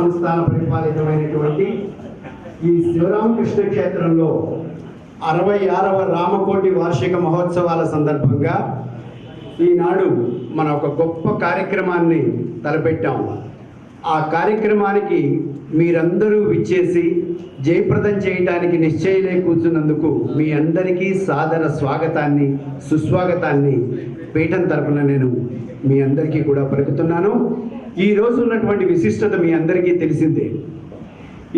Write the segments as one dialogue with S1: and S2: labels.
S1: సంస్థాన పరిపాలితమైనటువంటి ఈ శివరామకృష్ణ క్షేత్రంలో 66వ రామకోటి వార్షిక మహోత్సవాల సందర్భంగా ఈనాడు మన ఒక గొప్ప కార్యక్రమాన్ని తలపెట్టాం. ఆ కార్యక్రమానికి మీరందరూ విచ్చేసి జయప్రదం చేయడానికి నిశ్చయలే కూర్చున్నందుకు మీ అందరికీ సాదర స్వాగతాన్ని సుస్వాగతాన్ని పీఠం తరపున నేను మీ అందరికీ కూడా పలుకుతున్నాను. ఈరోజు ఉన్నటువంటి విశిష్టత మీ అందరికీ తెలిసిందే.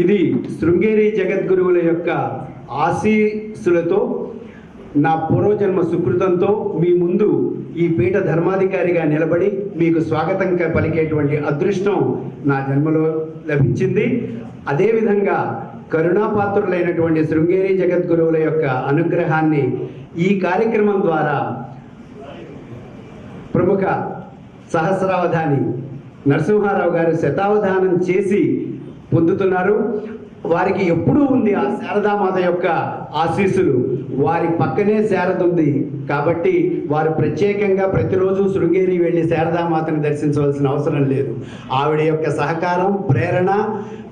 S1: ఇది శృంగేరి జగద్గురువుల యొక్క ఆశీస్సులతో నా పూర్వజన్మ సుకృతంతో మీ ముందు ఈ పీఠ ధర్మాధికారిగా నిలబడి మీకు స్వాగతం పలికేటువంటి అదృష్టం నా జన్మలో లభించింది. అదేవిధంగా కరుణాపాత్రులైనటువంటి శృంగేరి జగద్గురువుల యొక్క అనుగ్రహాన్ని ఈ కార్యక్రమం ద్వారా ప్రముఖ సహస్రావధాని నరసింహారావు గారు శతావధానం చేసి పొందుతున్నారు. వారికి ఎప్పుడూ ఉంది ఆ శారదామాత యొక్క ఆశీస్సులు. వారి పక్కనే శారద ఉంది కాబట్టి వారు ప్రత్యేకంగా ప్రతిరోజు శృంగేరి వెళ్ళి శారదామాతను దర్శించవలసిన అవసరం లేదు. ఆవిడ యొక్క సహకారం ప్రేరణ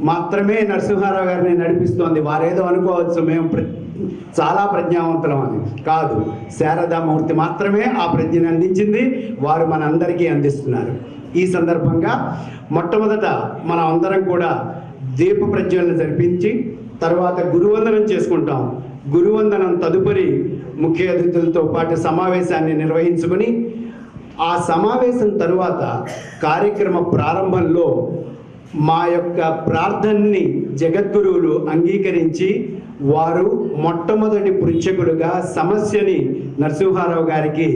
S1: మాత్రమే నరసింహారావు గారిని నడిపిస్తోంది. వారేదో అనుకోవచ్చు మేము చాలా ప్రజ్ఞావంతులం అని. కాదు, శారదామూర్తి మాత్రమే ఆ ప్రజ్ఞను అందించింది. వారు మన అందరికీ అందిస్తున్నారు. ఈ సందర్భంగా మొట్టమొదట మనం అందరం కూడా దీప ప్రజ్వలన జరిపించి తర్వాత గురువందనం చేసుకుంటాం. గురువందనం తదుపరి ముఖ్య అతిథులతో పాటు సమావేశాన్ని నిర్వహించుకొని ఆ సమావేశం తరువాత కార్యక్రమ ప్రారంభంలో మా యొక్క ప్రార్థనని జగద్గురువులు అంగీకరించి వారు మొట్టమొదటి పృచ్ఛకులుగా సమస్యని నరసింహారావు గారికి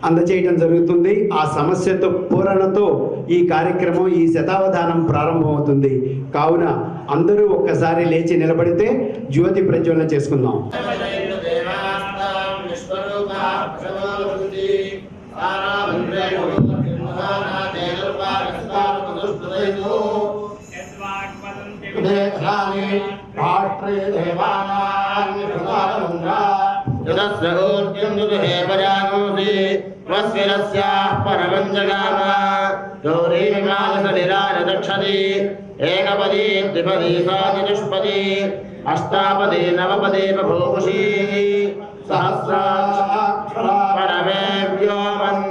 S1: అందచేయడం జరుగుతుంది. ఆ సమస్యతో పూరణతో ఈ కార్యక్రమం ఈ శతావధానం ప్రారంభమవుతుంది. కావున అందరూ ఒక్కసారి లేచి నిలబడితే జ్యోతి ప్రజ్వలన చేసుకుందాం.
S2: ఏకపదీ ద్విపదీ చతుష్పదీ అష్టాపదీ నవపదీ బభూషీ సహస్రాక్షరమే వ్యోమన్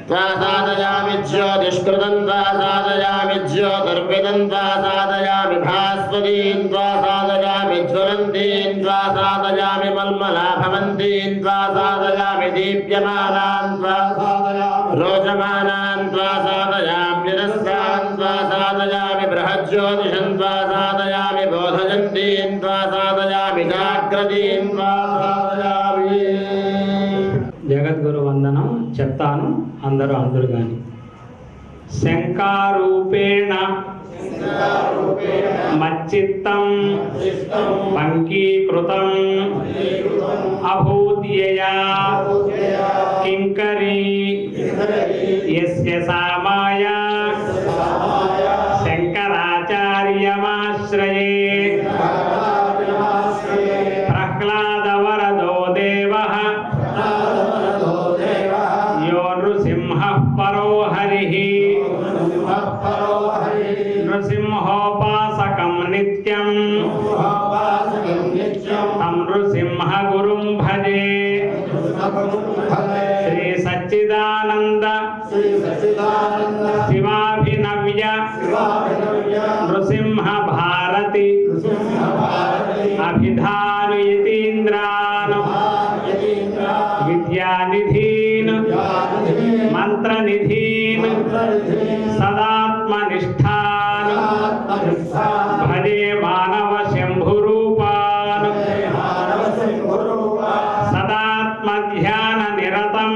S2: సాధయామి జ్యోతిష్కృతం సాధయామి జ్యోతిర్విదం సాధయామి భాస్వతీం సాధయామి జ్వలంతీం సాధయామి మల్మలాభవంతీం సాధయామి దీప్యమానాం సాధయామి రోచమానాం సాధయామి నిరస్సాం సాధయామి బృహజ్యోతిషం సాధయామి బోధయంతీం సాధయామి జాగ్రతీం సాధయామి.
S3: జగద్గురు వందనం చెప్తాను, అందరూ కానీ. శంకారూపేణ మచ్చిత్తం పంకీకృతం అభూత్యయా కింకరీ యస్య సామాయ శంకరాచార్యమాశ్రయే ప్రహ్లాదవరదో దేవః యో నృసింహః పరో హరిః నృసింహోపాసకం నిత్యం తం నృసింహ గురుం భజే. శ్రీ సచ్చిదానంద శివాభినవ్య నృసింహ భారతి అభిధాను యతీంద్రాను విద్యానిధీన్ మంత్రనిధీన్ సదాత్మనిష్ఠాన్ భజే మానవ శంభురూపాన్ సదాత్మధ్యాన నిరతం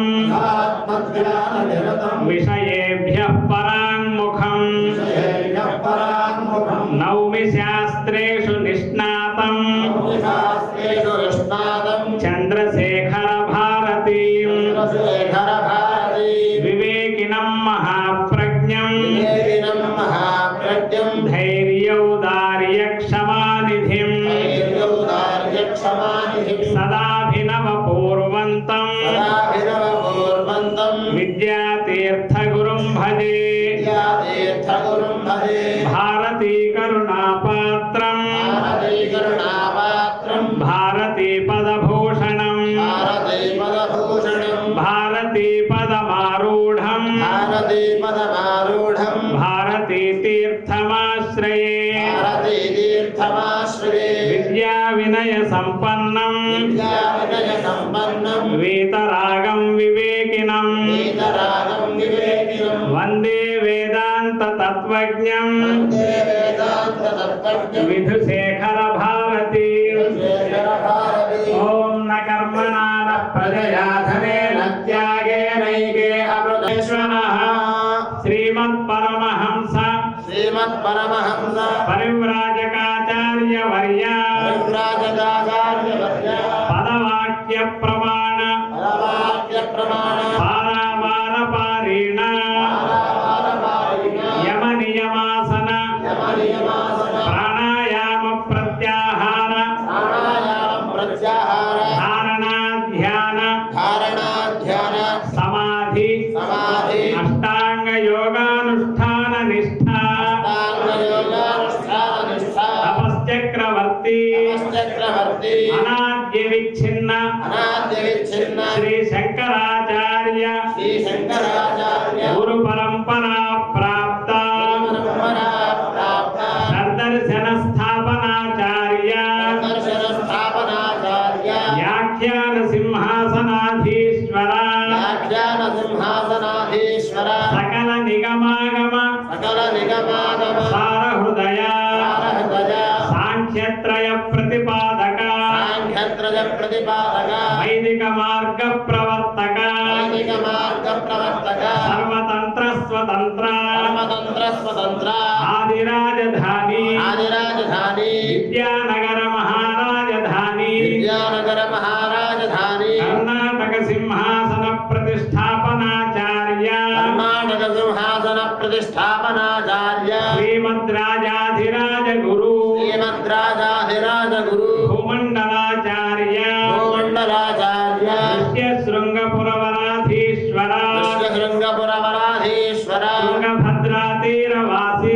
S3: విషయేభ్యః పరాంముఖం నౌమి శాస్త్రేషు నిష్ణాతం చంద్రశేఖర భారతీం వివేకినం మహాప్రజ్ఞం ధైర్యౌదార్య క్షమానిధిం సదాభినవ పూర్వంతం విద్యాతీర్థగురుం భజే. కరుణాపాత్రం
S2: భారతీ కరుణాపాత్రం
S3: భారతీ పదభూషణం
S2: భారతీ పదభూషణం
S3: భారతీ పదమారూఢం
S2: భారతీ పదమారూఢం
S3: భారతీ తీర్థమాశ్రయే
S2: భారతీ తీర్థమాశ్రయే
S3: విద్యా వినయ సంపన్నం
S2: విద్యా వినయ సంపన్నం
S3: వీతరాగం వివేకినం
S2: వేదరాగం వివేకినం
S3: వందే వేదాంత తత్వజ్ఞం
S2: వందే వేదాంత తత్వజ్ఞం
S3: విధుశేఖర భారతి
S2: శేఖర భారతి
S3: ఓం న కర్మణా న ప్రజయా ధనేన త్యాగేనైకే అమృతేశ్వరః శ్రీమద్ పరమహంస
S2: శ్రీమద్ పరమహంస
S3: పరివ్రాజకాచార్య వర్య
S2: పరివ్రాజకాచార్య వర్య
S3: పదవాక్య ప్రమాణ
S2: పరవాక్య ప్రమాణ
S3: పారావార పారీణ యమ నియమాసన
S2: యమ నియమాసన
S3: ప్రాణాయామ ప్రత్యాహార
S2: ప్రాణాయామం ప్రత్యాహార
S3: ధారణా ధ్యాన
S2: ధారణా ధ్యాన
S3: సమాధి
S2: సమాధి
S3: అష్టాంగ యోగానుష్ఠాన నిష్ఠ
S2: యోగానుష్ఠాన నిష్ఠ
S3: తపశ్చక్రవర్తి
S2: చక్రవర్తి
S3: అనాద్య విచ్ఛిన్న
S2: అనాద్య విచ్ఛిన్న
S3: శ్రీ శంకరాచార్య
S2: శ్రీ శంకరాచార్య
S3: గురు పరంపరా ప్రాప్త
S2: పరమపరా ప్రాప్త
S3: సదర్శన స్థాపనాచార్య
S2: దర్శన స్థాపనాచార్య
S3: వ్యాఖ్యాన సింహాసనాధీశ్వర
S2: వ్యాఖ్యాన సింహాసనాధీశ్వర
S3: సకల నిగమాగమ
S2: సకల నిగమాగమ
S3: సారహృదయ
S2: సారహృదయ
S3: సాంఖ్యత్రయ ప్రతిపాదక
S2: సాంఖ్యత్రయ ప్రతిపాదక
S3: వైదిక మార్గ ప్రవర్తక
S2: వైదిక మార్గ ప్రవర్తక
S3: సర్వతంత్ర స్వతంత్ర
S2: పరమతంత్ర స్వతంత్ర
S3: ఆదిరాజధాని
S2: ఆదిరాజధాని
S3: విద్యానగర మహారాజధాని
S2: విద్యానగర మహారాజధాని
S3: కర్ణాటక సింహాసన ప్రతిష్టాపనాచార్య
S2: కర్ణాటక సింహాసన ప్రతిష్టాపనాచార్య
S3: శ్రీమద్రాజాధిరాజ గురు
S2: శ్రీమద్రాజాధిరాజ గురు
S3: భూమండలాచార్య
S2: భూమండలాచార్య
S3: నిత్యశృంగపురవరాధీశ్వర
S2: శృంగపురవరాధీశ్వర
S3: తుంగభద్రాతీరవాసి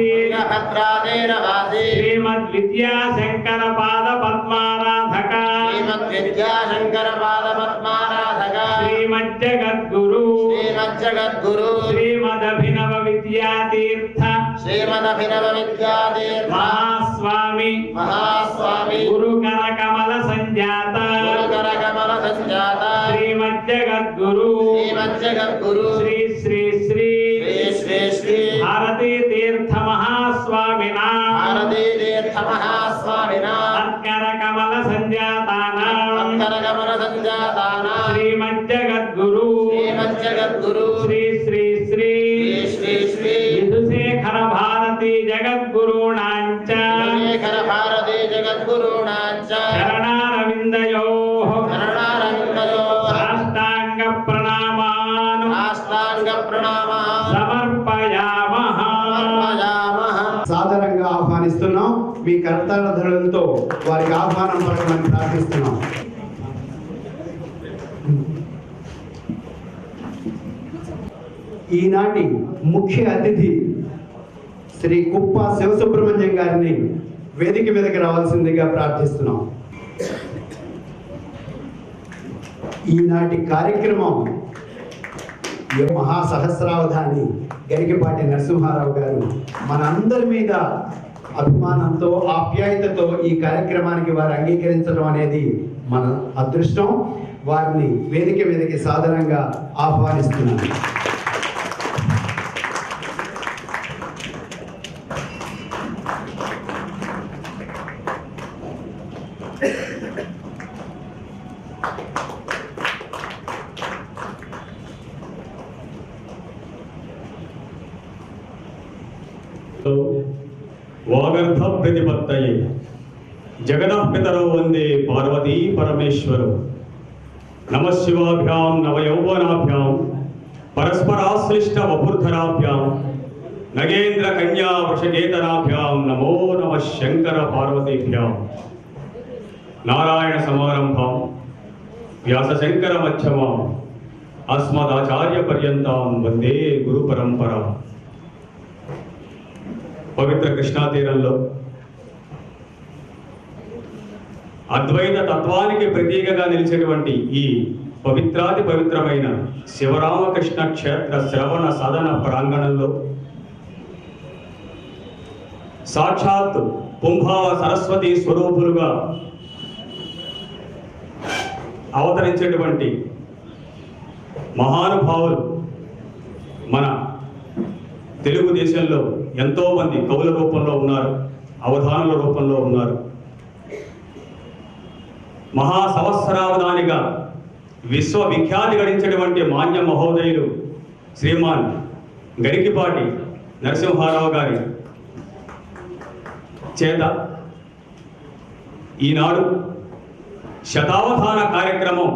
S2: భద్రాతీరవాసి
S3: శ్రీమద్విద్యాశంకర పాద పద్మారాధక
S2: శ్రీమద్విద్యాశంకర పాద పద్మారాధక
S3: శ్రీమజ్జగద్గురు
S2: శ్రీమజ్జగద్గురు
S3: శ్రీమదభినవ విద్యాతీర్థ
S2: శ్రీమదభినవ విద్యాతీర్థ
S3: మహాస్వామి
S2: మహాస్వామి
S3: గురుకర కమల సంజాత
S2: గురుకర కమల సంజాత
S3: శ్రీమజ్జగద్గురు
S2: శ్రీమజ్జగద్గురు
S3: శ్రీ శ్రీ శ్రీ
S2: శ్రీ శ్రీ శ్రీ
S3: భారతీ తీర్థ మహాస్వామిన
S2: భారతీ తీర్థ మహాస్వామిన
S3: అత్కర కమల సంజాతానాం
S2: అత్తర కమల సంజాతాన
S3: శ్రీమజ్జగద్గురు
S2: శ్రీమజ్జగద్గురు
S3: శ్రీ శ్రీ శ్రీ
S2: శ్రీ శ్రీ శ్రీ
S3: విధుశేఖర భారతీ జగద్గురుణాంచ
S2: శేఖర భారతీ జగద్గురుణాంచ
S3: చరణారవిందయోః
S2: చరణారవిందయోః
S3: సాష్టాంగ ప్రణామాను
S2: సాష్టాంగ ప్రణామః
S3: సమర్పయామః.
S2: సమర్పయామః.
S1: సాదరంగా ఆహ్వానిస్తున్నాం. మీ కర్తవ్యాలతో వారికి ఆహ్వానం పలకమని ప్రార్థిస్తున్నాం. ఈనాటి ముఖ్య అతిథి శ్రీ కుప్ప శివసుబ్రహ్మణ్యం గారిని వేదిక మీదకి రావాల్సిందిగా ప్రార్థిస్తున్నాం. ఈనాటి కార్యక్రమం మహాసహస్రావధాని గరికపాటి నరసింహారావు గారు మనందరి మీద అభిమానంతో ఆప్యాయతతో ఈ కార్యక్రమానికి వారు అంగీకరించడం అనేది మన అదృష్టం. వారిని వేదిక మీదకి సాదరంగా ఆహ్వానిస్తున్నాను.
S4: వాగర్ధ ప్రతిపత్తయే జగదః పితరౌ వందే పార్వతీ పరమేశ్వరౌ నమః శివాభ్యాం నవయౌవనాభ్యాం పరస్పరాశ్లిష్ట వపుర్ధరాభ్యాం నగేంద్ర కన్యా వృషకేతనాభ్యాం నమో నమః శంకర పార్వతీభ్యాం నారాయణ సమారంభాం వ్యాస శంకర మధ్యమాం అస్మదాచార్య పర్యంతాం వందే గురు పరంపర. పవిత్ర కృష్ణా తీరంలో అద్వైత తత్వానికి ప్రతీకగా నిలిచేటువంటి ఈ పవిత్రాతి పవిత్రమైన శివరామకృష్ణ క్షేత్ర శ్రవణ సదన ప్రాంగణంలో సాక్షాత్ కుంభావ సరస్వతి స్వరూపులుగా అవతరించేటువంటి మహానుభావులు మన తెలుగుదేశంలో ఎంతోమంది కవుల రూపంలో ఉన్నారు, అవధానుల రూపంలో ఉన్నారు. మహా సంవత్సరావధానిగా విశ్వవిఖ్యాతి గడించినటువంటి మాన్య మహోదయులు శ్రీమాన్ గరికిపాటి నరసింహారావు గారి చేత ఈనాడు శతావధాన కార్యక్రమం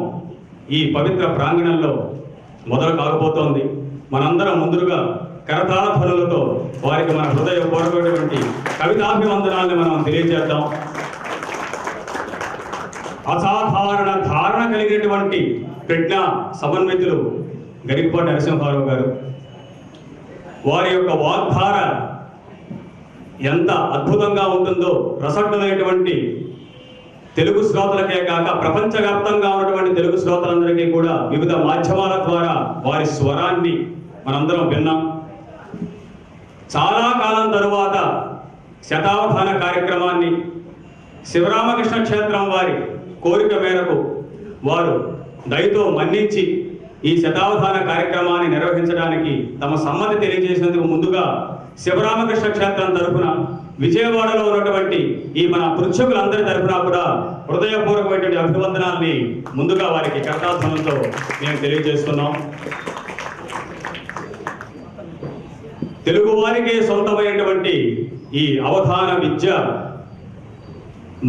S4: ఈ పవిత్ర ప్రాంగణంలో మొదలు కాకపోతోంది. మనందరం ముందుగా కరతాళ ధ్వనులతో వారికి మన హృదయపూర్వకమైనటువంటి కవితాభివందనాన్ని మనం తెలియజేద్దాం. అసాధారణ ధారణ కలిగినటువంటి ప్రజ్ఞా సమన్వితులు గరికపాటి నరసింహారావు గారు. వారి యొక్క వాగ్ధార ఎంత అద్భుతంగా ఉంటుందో రసజ్ఞులైనటువంటి తెలుగు శ్రోతలకే కాక ప్రపంచవ్యాప్తంగా ఉన్నటువంటి తెలుగు శ్రోతలందరికీ కూడా వివిధ మాధ్యమాల ద్వారా వారి స్వరాన్ని మనందరం విన్నాం. చాలా కాలం తరువాత శతావధాన కార్యక్రమాన్ని శివరామకృష్ణ క్షేత్రం వారి కోరిక మేరకు వారు దయతో మన్నించి ఈ శతావధాన కార్యక్రమాన్ని నిర్వహించడానికి తమ సమ్మతి తెలియజేసినందుకు ముందుగా శివరామకృష్ణ క్షేత్రం తరఫున విజయవాడలో ఉన్నటువంటి ఈ మన పృచ్ఛకులందరి తరఫున కూడా హృదయపూర్వకమైనటువంటి అభివందనాల్ని ముందుగా వారికి కర్తాధ్వనంతో మేము తెలియజేస్తున్నాం. తెలుగు వారికే సొంతమైనటువంటి ఈ అవధాన విద్య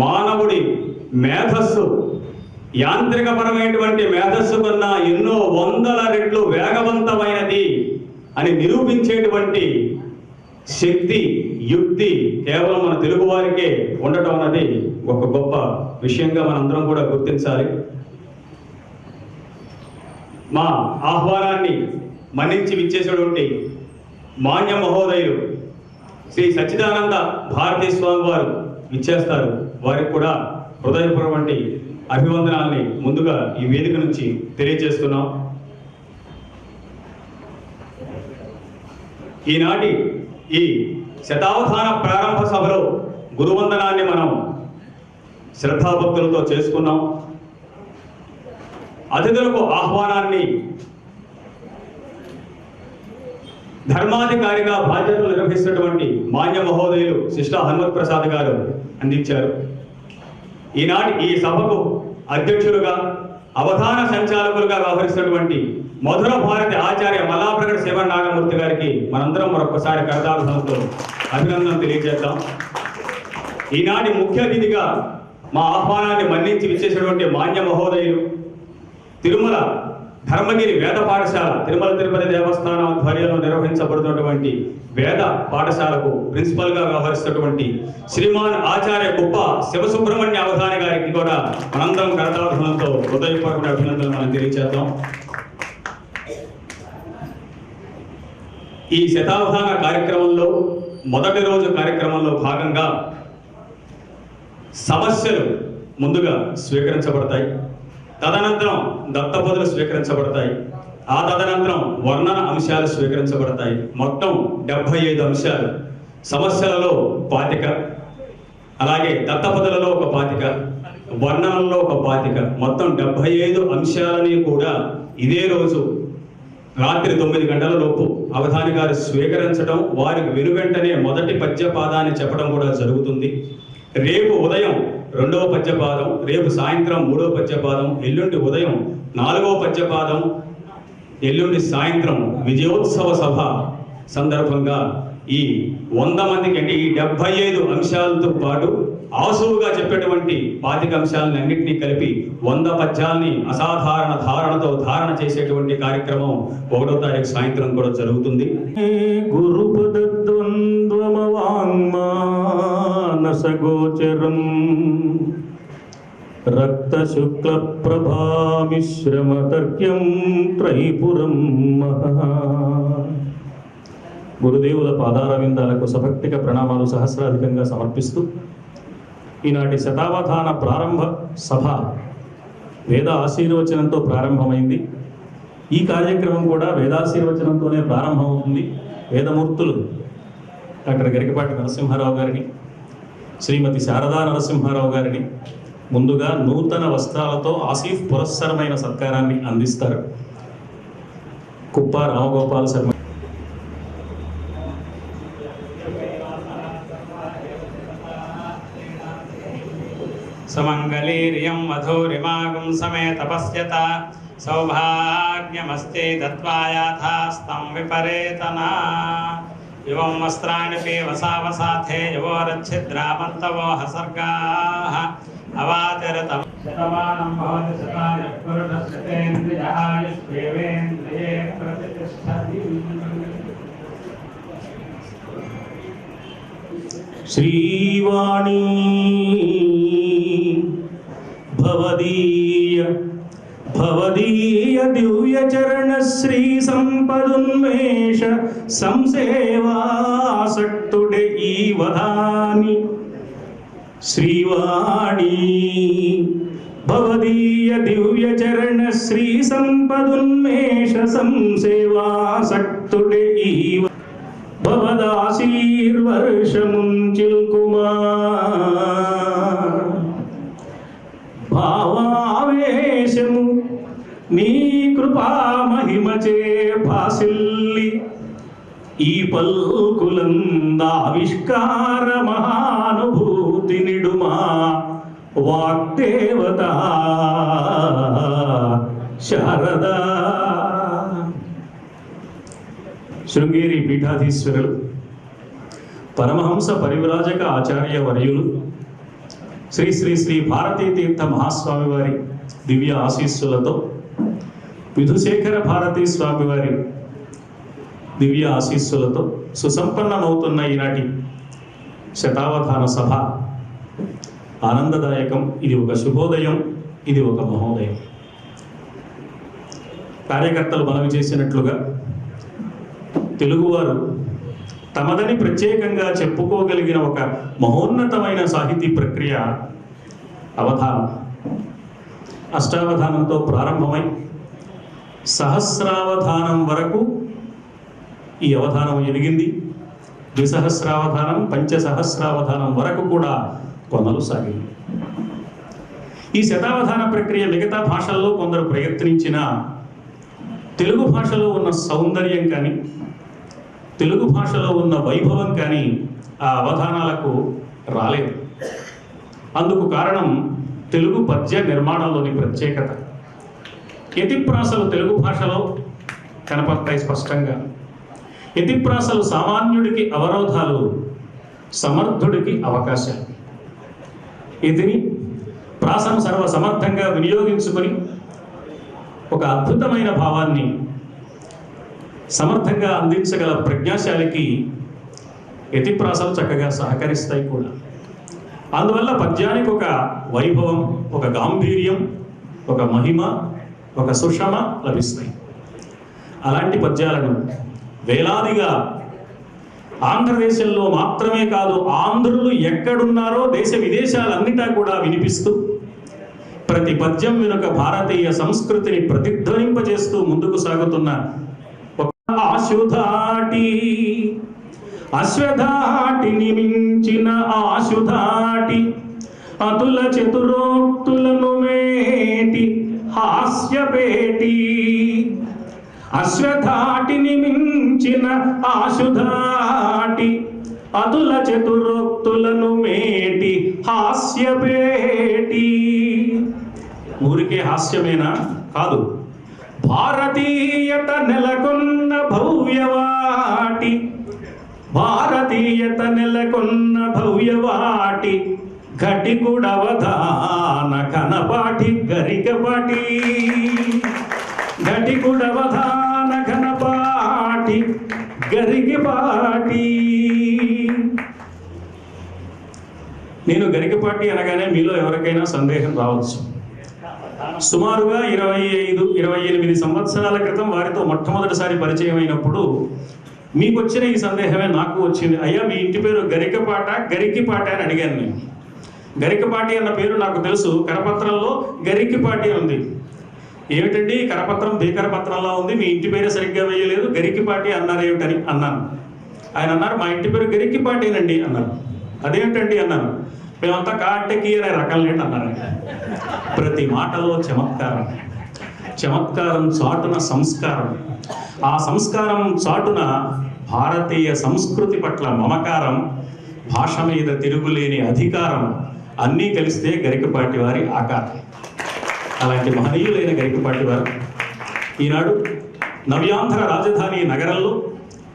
S4: మానవుడి మేధస్సు యాంత్రికపరమైనటువంటి మేధస్సు కన్నా ఎన్నో వందల రెట్లు వేగవంతమైనది అని నిరూపించేటువంటి శక్తి యుక్తి కేవలం మన తెలుగు వారికే ఉండటం అన్నది ఒక గొప్ప విషయంగా మనందరం కూడా గుర్తించాలి. మా ఆహ్వానాన్ని మన్నించి విచ్చేసినటువంటి మాన్య మహోదయులు శ్రీ సచ్చిదానంద భారతీ స్వామి వారు విచ్చేస్తారు. వారికి కూడా హృదయపూర్వకమైన అభివందనాల్ని ముందుగా ఈ వేదిక నుంచి తెలియజేస్తున్నాం. ఈనాటి ఈ శతావధాన ప్రారంభ సభలో గురువందనాన్ని మనం శ్రద్ధాభక్తులతో చేసుకున్నాం. అతిథులకు ఆహ్వానాన్ని ధర్మాధికారిగా బాధ్యతలు నిర్వహిస్తున్నటువంటి మాన్య మహోదయులు శిష్టా హనుమత్ ప్రసాద్ గారు అందించారు. ఈనాటి ఈ సభకు అధ్యక్షులుగా అవధాన సంచాలకులుగా వ్యవహరిస్తున్నటువంటి మధుర భారతి ఆచార్య మల్లాప్రగడ శివన్ నాగమూర్తి గారికి మనందరం మరొకసారి కరతాళతో అభినందన తెలియజేద్దాం. ఈనాటి ముఖ్య అతిథిగా మా ఆహ్వానాన్ని మన్నించి విచ్చేసినటువంటి మాన్య మహోదయులు తిరుమల ధర్మగిరి వేద పాఠశాల తిరుమల తిరుపతి దేవస్థానం ఆధ్వర్యంలో నిర్వహించబడుతున్నటువంటి వేద పాఠశాలకు ప్రిన్సిపల్ గా వ్యవహరిస్తున్నటువంటి శ్రీమాన్ ఆచార్య కుప్ప శివసుబ్రహ్మణ్య అవధాని గారికి కూడా మనందరం కరతాళతో హృదయపూర్వక అభినందనలు మనం తెలియజేద్దాం. ఈ శతావధాన కార్యక్రమంలో మొదటి రోజు కార్యక్రమంలో భాగంగా సమస్యలు ముందుగా స్వీకరించబడతాయి. తదనంతరం దత్తపదులు స్వీకరించబడతాయి. ఆ తదనంతరం వర్ణన అంశాలు స్వీకరించబడతాయి. మొత్తం 75 అంశాలు. సమస్యలలో 25, అలాగే దత్తపదులలో ఒక 25, వర్ణనల్లో ఒక 25, మొత్తం 75 అంశాలని కూడా ఇదే రోజు రాత్రి 9 గంటల లోపు అవధాని గారు స్వీకరించడం, వారికి వెనువెంటనే మొదటి పద్యపాదాన్ని చెప్పడం కూడా జరుగుతుంది. రేపు ఉదయం 2వ పద్యపాదం, రేపు సాయంత్రం 3వ పద్యపాదం, ఎల్లుండి ఉదయం 4వ పద్యపాదం, ఎల్లుండి సాయంత్రం విజయోత్సవ సభ సందర్భంగా ఈ 100 మందికి అంటే ఈ 75 అంశాలతో పాటు ఆసువుగా చెప్పేటువంటి 25 అంశాలని అన్నింటినీ కలిపి 100 పద్యాల్ని అసాధారణ ధారణతో ధారణ చేసేటువంటి కార్యక్రమం 1వ తారీఖు సాయంత్రం కూడా జరుగుతుంది.
S5: గురుపదద్వంద్వమవాంగ్మానసగోచరం రక్త శుక్ల ప్రభామిశ్రమతర్క్యం త్రైపురం మహా. గురుదేవుల పాదారవిందాలకు సభక్తిక ప్రణామాలు సహస్రాధికంగా సమర్పిస్తూ ఈనాటి శతావధాన ప్రారంభ సభ వేద ఆశీర్వచనంతో ప్రారంభమైంది. ఈ కార్యక్రమం కూడా వేదాశీర్వచనంతోనే ప్రారంభమవుతుంది. వేదమూర్తులు డాక్టర్ గరికపాటి నరసింహారావు గారిని, శ్రీమతి శారదా నరసింహారావు గారిని ముందుగా నూతన వస్త్రాలతో ఆసీఫ్ పురస్సరమైన సత్కారాన్ని అందిస్తారు. కుప్ప రామగోపాల్ శర్మ.
S3: సుమంగళీర్యం వధూరిమాగం సమే తపస్యత సౌభాగ్యమస్తే దత్వాయాథాస్తం విపరేతనా యువం వస్త్రాణి పీవసావసాథే యువోరచ్ఛిద్రామంతవో హసర్గాః అవాతిరతం శతమానం భవతి శతాయ పురుషస్యతేంద్రియాయుష్యేవేంద్రియే ప్రతిష్టతి.
S5: శ్రీవాణీ భవదీయ దివ్యచరణ శ్రీ సంపదున్మేష సంసేవాసక్తుడే ఈ వధాని. శ్రీవాణీ భవదీయ దివ్యచరణ శ్రీ సంపదున్మేష సంసేవాసక్తుడే ఈ భవదాశీర్వర్షముంచిల్కుమా భావావేశము నీ కృపా మహిమచే భాసిల్లి ఈ పల్కులందావిష్కార మహానుభూతి నిడుమా వాగ్దేవత శారదా. శృంగేరి పీఠాధీశ్వరులు పరమహంస పరివ్రాజక ఆచార్య వర్యులు శ్రీ శ్రీ శ్రీ భారతీ తీర్థ మహాస్వామి వారి దివ్య ఆశీస్సులతో విధుశేఖర భారతీ స్వామి వారి దివ్య ఆశీస్సులతో సుసంపన్నమవుతున్న ఈనాటి శతావధాన సభ ఆనందదాయకం. ఇది ఒక శుభోదయం, ఇది ఒక మహోదయం. కార్యకర్తలు మనవి చేసినట్లుగా తెలుగువారు తమదని ప్రత్యేకంగా చెప్పుకోగలిగిన ఒక మహోన్నతమైన సాహితీ ప్రక్రియ అవధానం. అష్టావధానంతో ప్రారంభమై సహస్రావధానం వరకు ఈ అవధానం ఎదిగింది. ద్విసహస్రావధానం, పంచసహస్రావధానం వరకు కూడా కొనసాగింది. ఈ శతావధాన ప్రక్రియ మిగతా భాషల్లో కొందరు ప్రయత్నించిన తెలుగు భాషలో ఉన్న సౌందర్యం కానీ, తెలుగు భాషలో ఉన్న వైభవం కానీ ఆ అవధానాలకు రాలేదు. అందుకు కారణం తెలుగు పద్య నిర్మాణంలోని ప్రత్యేకత. యతిప్రాసలు తెలుగు భాషలో కనపడతాయి స్పష్టంగా. యతిప్రాసలు సామాన్యుడికి అవరోధాలు, సమర్థుడికి అవకాశాలు. యతిని ప్రాసను సర్వసమర్థంగా వినియోగించుకొని ఒక అద్భుతమైన భావాన్ని సమర్థంగా అందించగల ప్రజ్ఞాశాలికి యతిప్రాసలు చక్కగా సహకరిస్తాయి కూడా. అందువల్ల పద్యానికి ఒక వైభవం, ఒక గాంభీర్యం, ఒక మహిమ, ఒక సుషమ లభిస్తాయి. అలాంటి పద్యాలను వేలాదిగా ఆంధ్రదేశంలో మాత్రమే కాదు, ఆంధ్రులు ఎక్కడున్నారో దేశ విదేశాలన్నిటా కూడా వినిపిస్తూ ప్రతి పద్యం వెనుక భారతీయ సంస్కృతిని ప్రతిధ్వనింపజేస్తూ ముందుకు సాగుతున్న ఒక ఆశుధాటి, అశ్వధాటిని మించిన ఆశుధాటి, అతుల చతురోక్తులను మేటి హాస్యపేటి. అశ్వధాటిని మించిన ఆశుధాటి, అతుల చతురోక్తులను మేటి హాస్యపేటి. ఊరికే హాస్యమేనా? కాదు. భారతీయత నెలకొన్న భవ్యవాటి, భారతీయత నెలకొన్న భవ్యవాటి, ఘటికుడవధాన ఘనపాటి గరికపాటి, ఘటికుడవధాన ఘనపాటి గరికపాటి. నేను గరికపాటి అనగానే మీలో ఎవరికైనా సందేహం రావచ్చు. సుమారుగా 25-28 సంవత్సరాల క్రితం వారితో మొట్టమొదటిసారి పరిచయం అయినప్పుడు మీకు వచ్చిన ఈ సందేహమే నాకు వచ్చింది. అయ్యా, మీ ఇంటి పేరు గరికపాట, గరికిపాట అని అడిగాను నేను. గరికపాటి అన్న పేరు నాకు తెలుసు, కరపత్రంలో గరికిపాటి ఉంది. ఏమిటండి కరపత్రం బేకరపత్రంలో ఉంది, మీ ఇంటి పేరే సరిగ్గా వేయలేదు, గరికిపాటి అన్నారు ఏమిటని అన్నాను. ఆయన అన్నారు మా ఇంటి పేరు గరికిపాటేనండి అన్నారు. అదేమిటండి అన్నాను. మేమంతా కాటకి అనే రకం లేండి అన్నారు. ప్రతి మాటలో చమత్కారం, చమత్కారం చాటున సంస్కారం, ఆ సంస్కారం చాటున భారతీయ సంస్కృతి పట్ల మమకారం, భాష మీద తిరుగులేని అధికారం అన్నీ కలిస్తే గరికపాటి వారి ఆకారం. అలాంటి మహనీయులైన గరికపాటి వారు ఈనాడు నవ్యాంధ్ర రాజధాని నగరంలో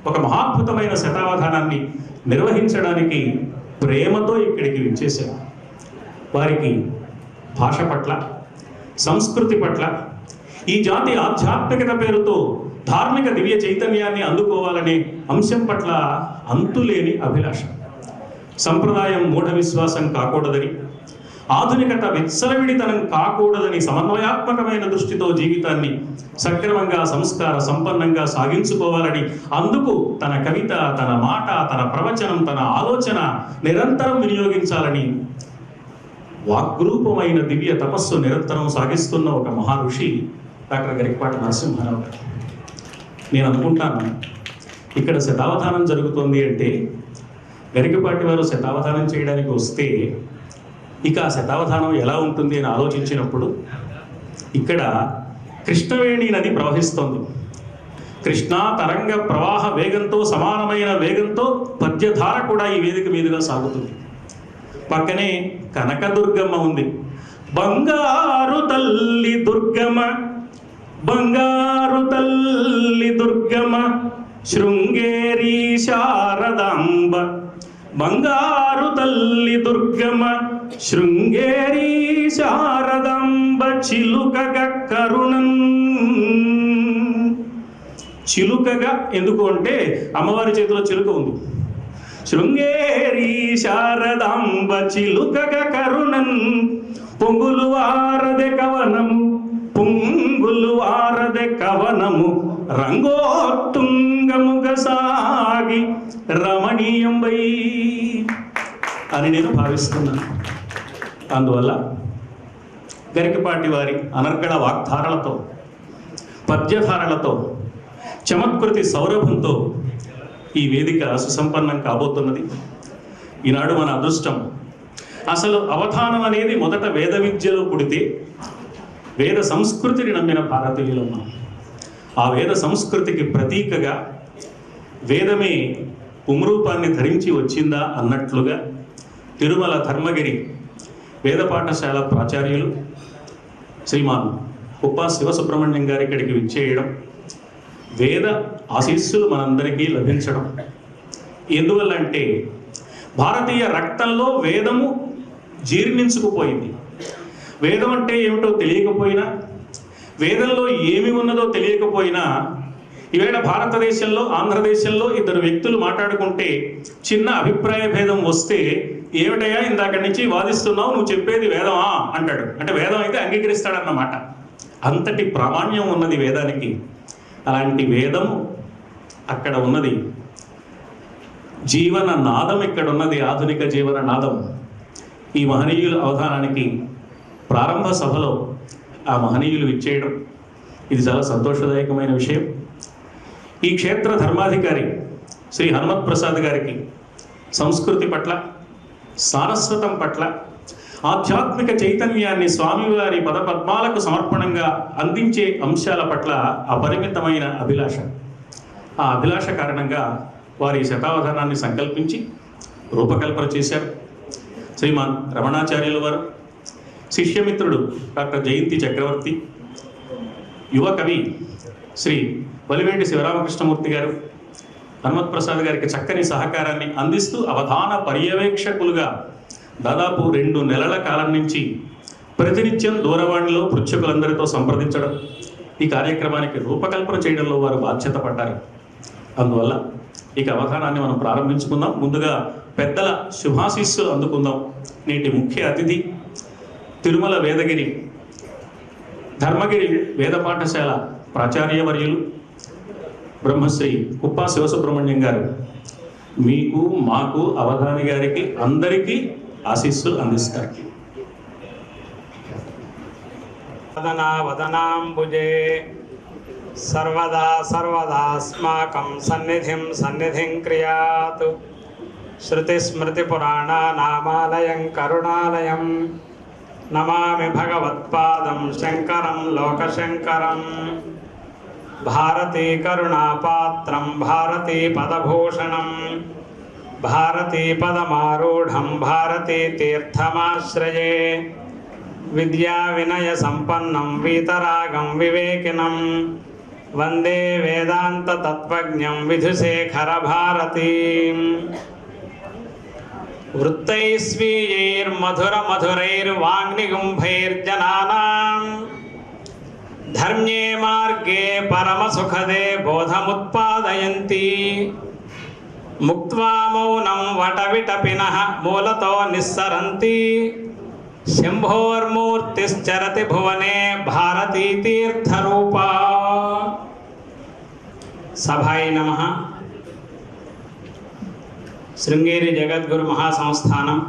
S5: ఒక మహాద్భుతమైన శతావధానాన్ని నిర్వహించడానికి ప్రేమతో ఇక్కడికి విచ్చేశారు. వారికి భాష పట్ల, సంస్కృతి పట్ల, ఈ జాతి ఆధ్యాత్మికత పేరుతో ధార్మిక దివ్య చైతన్యాన్ని అందుకోవాలనే అంశం పట్ల అంతులేని అభిలాష. సంప్రదాయం మూఢ విశ్వాసం కాకూడదని, ఆధునికత విత్సలవిడితనం కాకూడదని సమన్వయాత్మకమైన దృష్టితో జీవితాన్ని సక్రమంగా సంస్కార సంపన్నంగా సాగించుకోవాలని, అందుకు తన కవిత, తన మాట, తన ప్రవచనం, తన ఆలోచన నిరంతరం వినియోగించాలని వాగ్రూపమైన దివ్య తపస్సు నిరంతరం సాగిస్తున్న ఒక మహర్షి డాక్టర్ గరికపాటి నరసింహారావు గారు. నేను అనుకుంటాను ఇక్కడ శతావధానం జరుగుతోంది అంటే గరికపాటి వారు శతావధానం చేయడానికి వస్తే ఇక ఆ శతావధానం ఎలా ఉంటుంది అని ఆలోచించినప్పుడు ఇక్కడ కృష్ణవేణి నది ప్రవహిస్తోంది. కృష్ణా తరంగ ప్రవాహ వేగంతో సమానమైన వేగంతో పద్యధార కూడా ఈ వేదిక మీదుగా సాగుతుంది. పక్కనే కనకదుర్గమ్మ ఉంది. బంగారు తల్లి దుర్గమ్మ, బంగారు తల్లి దుర్గమ్మ, శృంగేరి శారదాంబ, బంగారు తల్లి దుర్గమ్మ, శృంగేరి శారదాంబ, చిలుకగా కరుణం. చిలుకగా ఎందుకు అంటే అమ్మవారి చేతిలో చిలుక ఉంది. శృంగేరి శారదాంబ చిలుకగా కరుణన్, పొంగులు వారదె కవనము, పొంగులు వారదె కవనము, రంగోత్తుంగముగ సాగి రమణీయంబై అని నేను భావిస్తున్నాను. అందువల్ల గరికపాటి వారి అనర్గళ వాగ్ధారలతో, పద్యధారలతో, చమత్కృతి సౌరభంతో ఈ వేదిక సుసంపన్నం కాబోతున్నది. ఈనాడు మన అదృష్టం. అసలు అవధానం అనేది మొదట వేద విద్యలో పుడితే వేద సంస్కృతిని నమ్మిన భారతీయులు ఉన్నాం. ఆ వేద సంస్కృతికి ప్రతీకగా వేదమే పుంరూపాన్ని ధరించి వచ్చిందా అన్నట్లుగా తిరుమల ధర్మగిరి వేద పాఠశాల ప్రాచార్యులు శ్రీమాన్ కుప్పా శివసుబ్రహ్మణ్యం గారి ఇక్కడికి విచ్చేయడం, వేద ఆశీస్సులు మనందరికీ లభించడం. ఎందువల్ల అంటే భారతీయ రక్తంలో వేదము జీర్ణించుకుపోయింది. వేదం అంటే ఏమిటో తెలియకపోయినా, వేదంలో ఏమి ఉన్నదో తెలియకపోయినా, ఈవేళ భారతదేశంలో ఆంధ్రదేశంలో ఇద్దరు వ్యక్తులు మాట్లాడుకుంటే చిన్న అభిప్రాయ భేదం వస్తే ఏమిటయా ఇందాక నుంచి వాదిస్తున్నావు, నువ్వు చెప్పేది వేదమా అంటాడు. అంటే వేదం అయితే అంగీకరిస్తాడన్నమాట. అంతటి ప్రామాణ్యం ఉన్నది వేదానికి. అలాంటి వేదము అక్కడ ఉన్నది. జీవన నాదం ఇక్కడ ఉన్నది, ఆధునిక జీవన నాదం. ఈ మహనీయుల అవధానానికి ప్రారంభ సభలో ఆ మహనీయులు విచ్చేయడం ఇది చాలా సంతోషదాయకమైన విషయం. ఈ క్షేత్ర ధర్మాధికారి శ్రీ హనుమత్ ప్రసాద్ గారికి సంస్కృతి పట్ల, సారస్వతం పట్ల, ఆధ్యాత్మిక చైతన్యాన్ని స్వామివారి పదపద్మాలకు సమర్పణంగా అందించే అంశాల పట్ల అపరిమితమైన అభిలాష. ఆ అభిలాష కారణంగా వారి శతావధానాన్ని సంకల్పించి రూపకల్పన చేశారు. శ్రీమాన్ రమణాచార్యుల వారు, శిష్యమిత్రుడు డాక్టర్ జయంతి చక్రవర్తి, యువ కవి శ్రీ వలివేటి శివరామకృష్ణమూర్తి గారు హనుమత్ ప్రసాద్ గారికి చక్కని సహకారాన్ని అందిస్తూ అవధాన పర్యవేక్షకులుగా దాదాపు 2 నెలల కాలం నుంచి ప్రతినిత్యం దూరవాణిలో పృచ్ఛకులందరితో సంప్రదించడం, ఈ కార్యక్రమానికి రూపకల్పన చేయడంలో వారు బాధ్యత పడ్డారు. అందువల్ల ఇక అవధానాన్ని మనం ప్రారంభించుకుందాం. ముందుగా పెద్దల శుభాశీస్సులు అందుకుందాం. నేటి ముఖ్య అతిథి తిరుమల వేదగిరి ధర్మగిరి వేద పాఠశాల ప్రాచార్యవర్యులు బ్రహ్మశ్రీ కుప్పా శివసుబ్రహ్మణ్యం గారు మీకు, మాకు, అవధాని గారికి అందరికీ ఆశీస్సులు అందిస్తారు.
S3: వదనా వదనాంబుజే సర్వదా సర్వదాస్మాకం సన్నిధిం క్రియాత్. శృతిస్మృతిపురాణానామాలయం కరుణాలయం నమామి భగవత్పాదం శంకరం లోకశంకరం. భారతీ కరుణాపాత్రం భారతీ పదభూషణం భారతీ పదమారూఢం భారతీ తీర్థమాశ్రయే. విద్యా వినయ సంపన్నం వీతరాగం వివేకినం వందే వేదాంత తత్వజ్ఞం విధుశేఖర భారతీం. వృత్తైస్వీయైర్మధుర మధురైర్వాగ్నిగుంభైర్జనానాం ధర్మ్యే మార్గే పరమసుఖదే బోధముత్పాదయంతి. ముక్త్వా మౌనం వటవిటపినః మూలతో నిస్సరంతి. శంభోర్మూర్తిశ్చరతి భువనే భారతీ తీర్థరూపా. సభాయ నమః. శృంగేరి జగద్గురు మహాసంస్థానం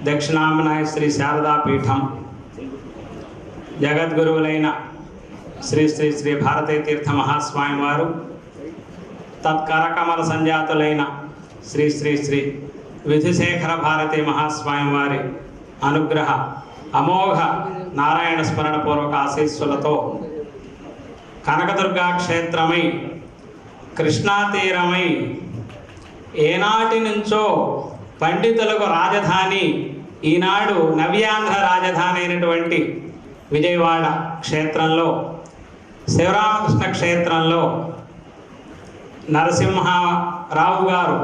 S3: దక్షిణాంబనాయ శ్రీ శారదాపీఠం జగద్గురువులైన శ్రీ శ్రీ శ్రీ భారతీ తీర్థ మహాస్వామి వారు, తత్కరకమల సంజాతులైన శ్రీ శ్రీ శ్రీ విధుశేఖర భారతీ మహాస్వామి వారి అనుగ్రహ అమోఘ నారాయణ స్మరణ పూర్వక ఆశీస్సులతో కనకదుర్గా క్షేత్రమై కృష్ణాతీరమై ఏనాటి నుంచో పండితులకు రాజధాని, ఈనాడు నవ్యాంధ్ర రాజధాని అయినటువంటి విజయవాడ క్షేత్రంలో శివరామకృష్ణ క్షేత్రంలో నరసింహారావు గారు,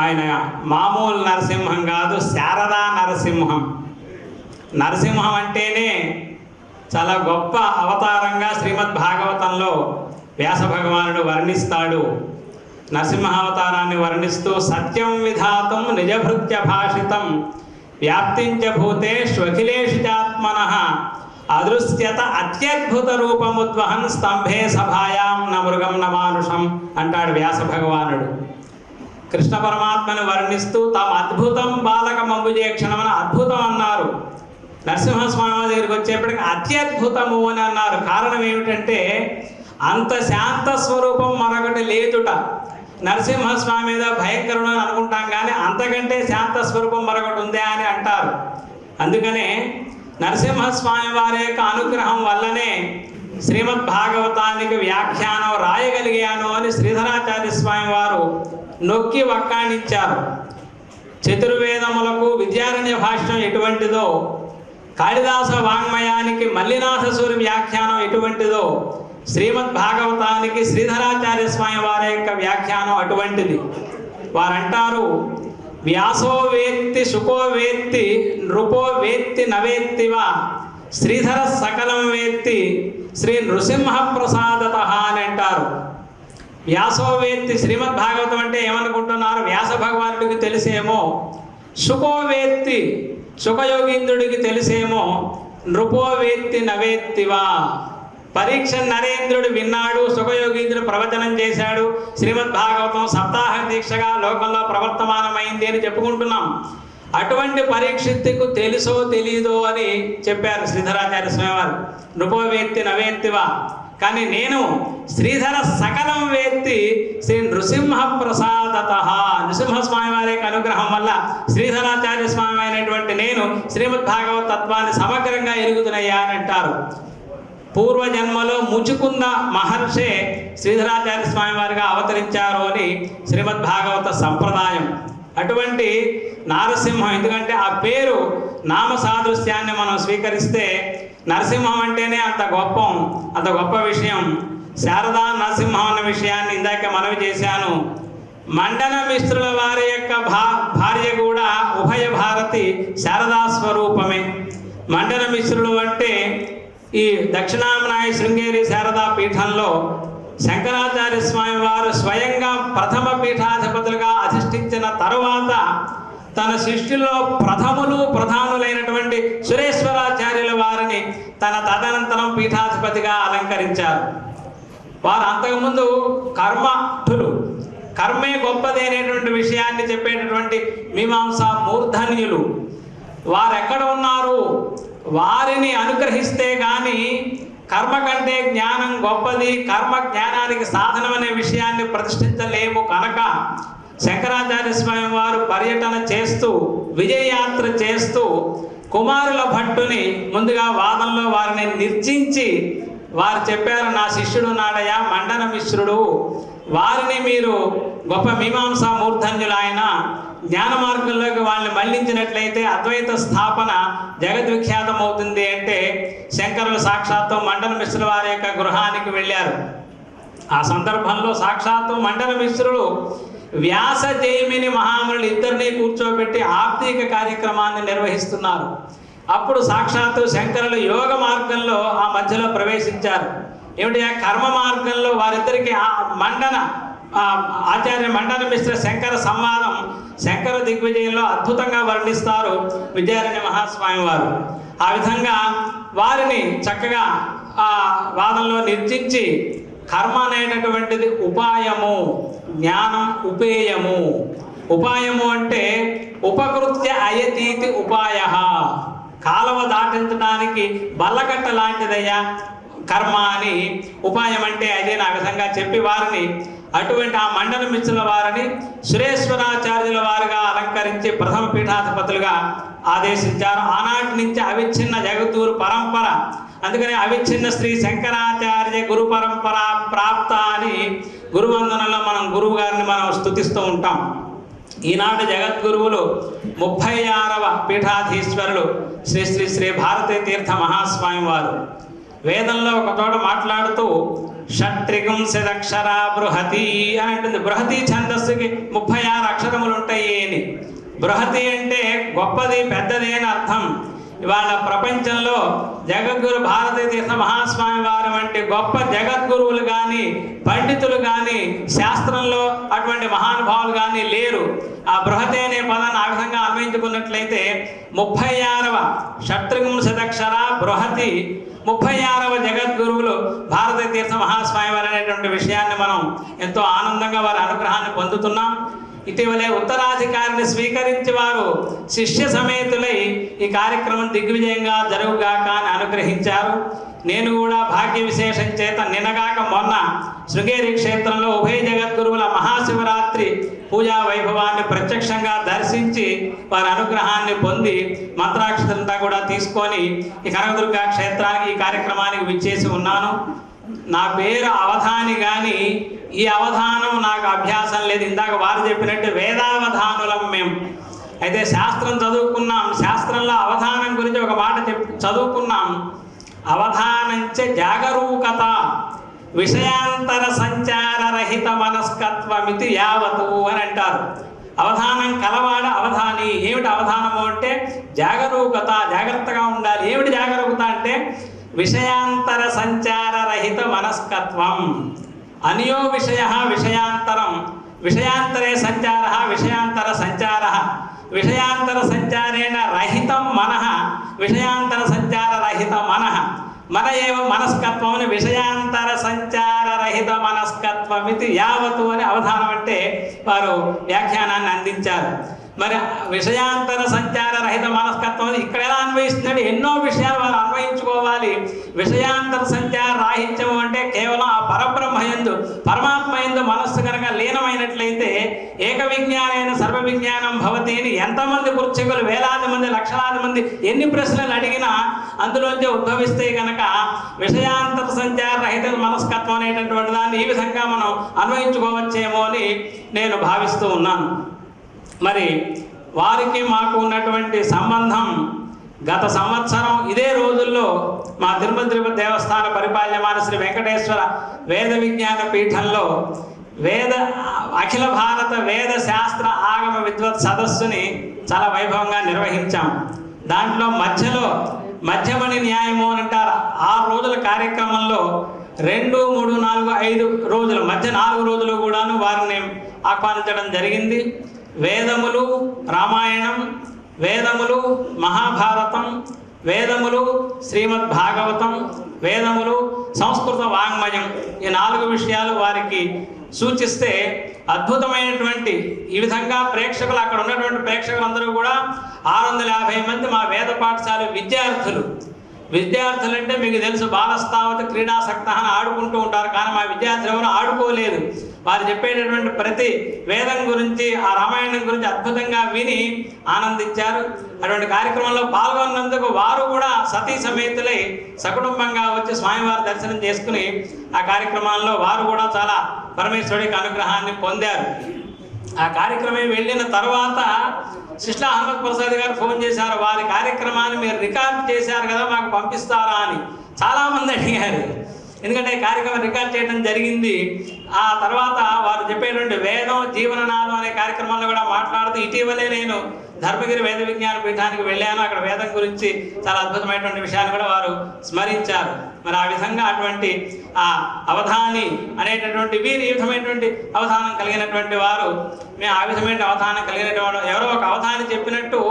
S3: ఆయన మామూలు నరసింహం కాదు, శారదా నరసింహం. నరసింహం అంటేనే చాలా గొప్ప అవతారంగా శ్రీమద్ భాగవతంలో వ్యాస భగవానుడు వర్ణిస్తాడు. నరసింహావతారాన్ని వర్ణిస్తూ సత్యం విధాతం నిజభృత్య భాషితం వ్యాప్తించ భూతేష్వఖిలేషు చాత్మనః అదృశ్యత అత్యద్భుత రూపముద్వహన్ స్తంభే సభాయాం న మృగం న మానుషం అంటాడు వ్యాస భగవానుడు. కృష్ణ పరమాత్మను వర్ణిస్తూ తాము అద్భుతం బాలక మంబుజేక్షణమని అద్భుతం అన్నారు. నరసింహస్వామి దగ్గరికి వచ్చేప్పటికి అత్యద్భుతము అని అన్నారు. కారణం ఏమిటంటే అంత శాంత స్వరూపం మరొకటి లేదుట. నరసింహస్వామి మీద భయంకరుడు అని అనుకుంటాం, కానీ అంతకంటే శాంత స్వరూపం మరొకటి ఉందే అని అంటారు. అందుకనే నరసింహస్వామి వారి యొక్క అనుగ్రహం వల్లనే శ్రీమద్ భాగవతానికి వ్యాఖ్యానం రాయగలిగాను అని శ్రీధరాచార్య స్వామి వారు నొక్కి వక్కాణించారు. చతుర్వేదములకు విద్యారణ్య భాష్యం ఎటువంటిదో, కాళిదాస వాంగ్మయానికి మల్లినాథసూరి వ్యాఖ్యానం ఎటువంటిదో, శ్రీమద్ భాగవతానికి శ్రీధరాచార్య స్వామి వారి యొక్క వ్యాఖ్యానం అటువంటిది. వారంటారు, వ్యాసో వేత్తి శుకో వేత్తి నృపో వేత్తి నవేత్తివా శ్రీధర సకలం వేత్తి శ్రీ నృసింహ ప్రసాదత అని అంటారు. వ్యాసో వేత్తి శ్రీమద్ భాగవతం అంటే ఏమనుకుంటున్నారు? వ్యాస భగవానుడికి తెలిసేమో. శుకో వేత్తి శుకయోగీంద్రుడికి తెలిసేమో. నృపో వేత్తి నవేత్తివా పరీక్ష నరేంద్రుడు విన్నాడు, సుఖయోగీంద్రుడు ప్రవచనం చేశాడు. శ్రీమద్ భాగవతం సప్తాహ దీక్షగా లోకంలో ప్రవర్తమానమైంది అని చెప్పుకుంటున్నాం. అటువంటి పరీక్షిత్తుకు తెలుసో తెలీదో అని చెప్పారు శ్రీధరాచార్య స్వామి వారు. నృపో వేత్తి నవేత్తివా, కానీ నేను శ్రీధర సకలం వేత్తి శ్రీ నృసింహ ప్రసాదత. నృసింహస్వామి వారి యొక్క అనుగ్రహం వల్ల శ్రీధరాచార్య స్వామి అయినటువంటి నేను శ్రీమద్ భాగవత తత్వాన్ని సమగ్రంగా ఎరుగుతున్నాయా అని అంటారు. పూర్వజన్మలో ముచుకుంద మహర్షే శ్రీధరాచార్య స్వామి వారిగా అవతరించారు అని శ్రీమద్ భాగవత సంప్రదాయం. అటువంటి నారసింహం, ఎందుకంటే ఆ పేరు నామ సాదృశ్యాన్ని మనం స్వీకరిస్తే నరసింహం అంటేనే అంత గొప్ప విషయం. శారదా నరసింహం అన్న విషయాన్ని ఇందాక మనవి చేశాను. మండన మిశ్రుల వారి యొక్క భార్య కూడా ఉభయ భారతి శారదా స్వరూపమే. మండన మిశ్రులు అంటే ఈ దక్షిణాంబనాయ శృంగేరి శారదా పీఠంలో శంకరాచార్య స్వామి వారు స్వయంగా ప్రథమ పీఠాధిపతులుగా అధిష్ఠించిన తరువాత తన శిష్యుల్లో ప్రధానులైనటువంటి సురేశ్వరాచార్యుల వారిని తన తదనంతరం పీఠాధిపతిగా అలంకరించారు. వారు అంతకుముందు కర్మే గొప్పది అనేటువంటి విషయాన్ని చెప్పేటటువంటి మీమాంసా మూర్ధన్యులు వారు ఎక్కడ ఉన్నారు? వారిని అనుగ్రహిస్తే కానీ కర్మ కంటే జ్ఞానం గొప్పది, కర్మ జ్ఞానానికి సాధనం అనే విషయాన్ని ప్రతిష్ఠించలేము కనుక శంకరాచార్య స్వామి వారు పర్యటన చేస్తూ విజయయాత్ర చేస్తూ కుమారుల భట్టుని ముందుగా వాదంలో వారిని నిర్జించి వారు చెప్పారు, నా శిష్యుడు నాడయ మండన మిశ్రుడు, వారిని మీరు గొప్ప మీమాంసా మూర్ధన్యులు, ఆయన జ్ఞాన మార్గంలోకి వాళ్ళని మళ్లించినట్లయితే అద్వైత స్థాపన జగద్విఖ్యాతం అవుతుంది అంటే శంకరులు సాక్షాత్తు మండన మిశ్రుల వారి యొక్క గృహానికి వెళ్ళారు. ఆ సందర్భంలో సాక్షాత్తు మండన మిశ్రులు వ్యాస జైమిని మహామునులు ఇద్దరిని కూర్చోబెట్టి ఆర్థిక కార్యక్రమాన్ని నిర్వహిస్తున్నారు. అప్పుడు సాక్షాత్తు శంకరులు యోగ మార్గంలో ఆ మధ్యలో ప్రవేశించారు. ఏమిటి? ఆ కర్మ మార్గంలో వారిద్దరికి ఆచార్య మండన మిశ్ర శంకర సంవాదం శంకర దిగ్విజయంలో అద్భుతంగా వర్ణిస్తారు విద్యారణ్య మహాస్వామి వారు. ఆ విధంగా వారిని చక్కగా ఆ వాదంలో నిర్జించి కర్మ అనేటటువంటిది ఉపాయము, జ్ఞానం ఉపేయము. ఉపాయము అంటే ఉపకృత్య అయతీతి ఉపాయ, కాలవ దాటించడానికి బల్లకట్ట లాంటిదయ్యా కర్మ అని. ఉపాయం అంటే అదే. ఆ విధంగా చెప్పి వారిని అటువంటి ఆ మండన మిశ్రుల వారిని సురేశ్వరాచార్యుల వారుగా అలంకరించి ప్రథమ పీఠాధిపతులుగా ఆదేశించారు. ఆనాటి నుంచి అవిచ్ఛిన్న జగద్గురు పరంపర, అందుకని అవిచ్ఛిన్న శ్రీ శంకరాచార్య గురు పరంపర ప్రాప్త అని గురువందనంలో మనం గురువు గారిని మనం స్తుతిస్తూ ఉంటాం. ఈనాటి జగద్గురువులు 36వ పీఠాధీశ్వరులు శ్రీ శ్రీ శ్రీ భారతీ తీర్థ మహాస్వామి వారు. వేదంలో ఒక చోట మాట్లాడుతూ షట్త్రిగుంశదక్షర బృహతి అని అంటుంది. బృహతి ఛందస్సుకి 36 అక్షరములు ఉంటాయి అని. బృహతి అంటే గొప్పది, పెద్దది అని అర్థం. ఇవాళ ప్రపంచంలో జగద్గురు భారతీ తీర్థ మహాస్వామి వారు వంటి గొప్ప జగద్గురువులు కానీ పండితులు కానీ శాస్త్రంలో అటువంటి మహానుభావులు కానీ లేరు. ఆ బృహతి అనే పదాన్ని ఆ విధంగా అన్వయించుకున్నట్లయితే 36వ షట్త్రిగుంశదక్షర బృహతి 36వ జగద్గురువులు భారతీ తీర్థ మహాస్వామి వారు అనేటువంటి విషయాన్ని మనం ఎంతో ఆనందంగా వారి అనుగ్రహాన్ని పొందుతున్నాం. ఇటీవలే ఉత్తరాధికారిని స్వీకరించి వారు శిష్య సమేతులై ఈ కార్యక్రమం దిగ్విజయంగా జరుగుగాక అని అనుగ్రహించారు. నేను కూడా భాగ్య విశేషం చేత నిన్నగాక మొన్న శృంగేరి క్షేత్రంలో ఉభయ జగద్గురువుల మహాశివరాత్రి పూజా వైభవాన్ని ప్రత్యక్షంగా దర్శించి వారి అనుగ్రహాన్ని పొంది మంత్రాక్షరంతా కూడా తీసుకొని ఈ కనకదుర్గా క్షేత్రానికి ఈ కార్యక్రమానికి విచ్చేసి ఉన్నాను. నా పేరు అవధాని కానీ ఈ అవధానం నాకు అభ్యాసం లేదు. ఇందాక వారు చెప్పినట్టు వేదావధానులం మేము. అయితే శాస్త్రం చదువుకున్నాం. శాస్త్రంలో అవధానం గురించి ఒక మాట చదువుకున్నాం. అవధానంచ జాగరూకత విషయాంతర సంచార రహిత మనస్కత్వమితి యావతు అని అంటారు. అవధానం కలవాడ అవధాని. ఏమిటి అవధానము అంటే జాగరూకత, జాగ్రత్తగా ఉండాలి. ఏమిటి జాగరూకత అంటే విషయాంతర సంచార రహిత మనస్కత్వం. అనియో విషయ విషయాంతరం, విషయాంతరే సంచార విషయాంతర సంచార, విషయాంతర సంచారేణ రహితం మనః, విషయాంతర సంచార రహిత మనః, మన ఏవ మనస్కత్వం అని విషయాంతర సంచార రహిత మనస్కత్వమితి యావతు అని అవధానం అంటే వారు వ్యాఖ్యానాన్ని అందించారు. మరి విషయాంతర సంచార రహిత మనస్కత్వం ఇక్కడ ఎలా అన్వయిస్తుందంటే ఎన్నో విషయాలు వారు అన్వయించుకోవాలి. విషయాంతర సంచార రాహిత్యం అంటే కేవలం ఆ పరబ్రహ్మయందు పరమాత్మయందు మనస్సు కనుక లీనమైనట్లయితే ఏక విజ్ఞానైన సర్వ విజ్ఞానం భవతి అని ఎంతమంది పృచ్ఛకులు వేలాది మంది లక్షలాది మంది ఎన్ని ప్రశ్నలు అడిగినా అందులోంచి ఉద్భవిస్తే కనుక విషయాంతర సంచార రహిత మనస్కత్వం అనేటటువంటి దాన్ని ఈ విధంగా మనం అన్వయించుకోవచ్చేమో అని నేను భావిస్తూ ఉన్నాను. మరి వారికి మాకు ఉన్నటువంటి సంబంధం గత సంవత్సరం ఇదే రోజుల్లో మా తిరుపతి దేవస్థాన పరిపాలయమాన శ్రీ వెంకటేశ్వర వేద విజ్ఞాన పీఠంలో అఖిల భారత వేద శాస్త్ర ఆగమ విద్వత్ సదస్సుని చాలా వైభవంగా నిర్వహించాం. దాంట్లో మధ్యమణి న్యాయము అని అంటారు. 6 రోజుల కార్యక్రమంలో 2, 3, 4, 5 రోజుల మధ్య 4 రోజులు కూడాను వారిని ఆహ్వానించడం జరిగింది. వేదములు రామాయణం, వేదములు మహాభారతం, వేదములు శ్రీమద్ భాగవతం, వేదములు సంస్కృత వాంగ్మయం, ఈ 4 విషయాలు వారికి సూచిస్తే అద్భుతమైనటువంటి ఈ విధంగా ప్రేక్షకులు, అక్కడ ఉన్నటువంటి ప్రేక్షకులందరూ కూడా 650 మంది మా వేద పాఠశాల విద్యార్థులు అంటే మీకు తెలుసు, బాలస్తావత క్రీడాసక్త అని ఆడుకుంటూ ఉంటారు. కానీ మా విద్యార్థులు ఎవరు ఆడుకోలేదు. వారు చెప్పేటటువంటి ప్రతి వేదం గురించి, ఆ రామాయణం గురించి అద్భుతంగా విని ఆనందించారు. అటువంటి కార్యక్రమంలో పాల్గొన్నందుకు వారు కూడా సతీ సమేతులై సకుటుంబంగా వచ్చి స్వామివారి దర్శనం చేసుకుని ఆ కార్యక్రమాల్లో వారు కూడా చాలా పరమేశ్వరుడికి అనుగ్రహాన్ని పొందారు. ఆ కార్యక్రమం వెళ్ళిన తర్వాత శిష్లా హనుమత్ ప్రసాద్ గారు ఫోన్ చేశారు. వారి కార్యక్రమాన్ని మీరు రికార్డ్ చేశారు కదా, మాకు పంపిస్తారా అని చాలామంది అడిగారు. ఎందుకంటే కార్యక్రమం రికార్డ్ చేయడం జరిగింది. ఆ తర్వాత వారు చెప్పేటువంటి వేదం జీవననాదం అనే కార్యక్రమంలో కూడా మాట్లాడుతూ, ఇటీవలే నేను ధర్మగిరి వేద విజ్ఞాన పీఠానికి వెళ్ళాను, అక్కడ వేదం గురించి చాలా అద్భుతమైనటువంటి విషయాన్ని కూడా వారు స్మరించారు. మరి ఆ విధంగా అటువంటి ఆ అవధాని అనేటటువంటి వీరు ఈ విధమైనటువంటి అవధానం కలిగినటువంటి వారు, మేము ఆ విధమైన అవధానం కలిగినటువంటి ఎవరో ఒక అవధాని చెప్పినట్టు,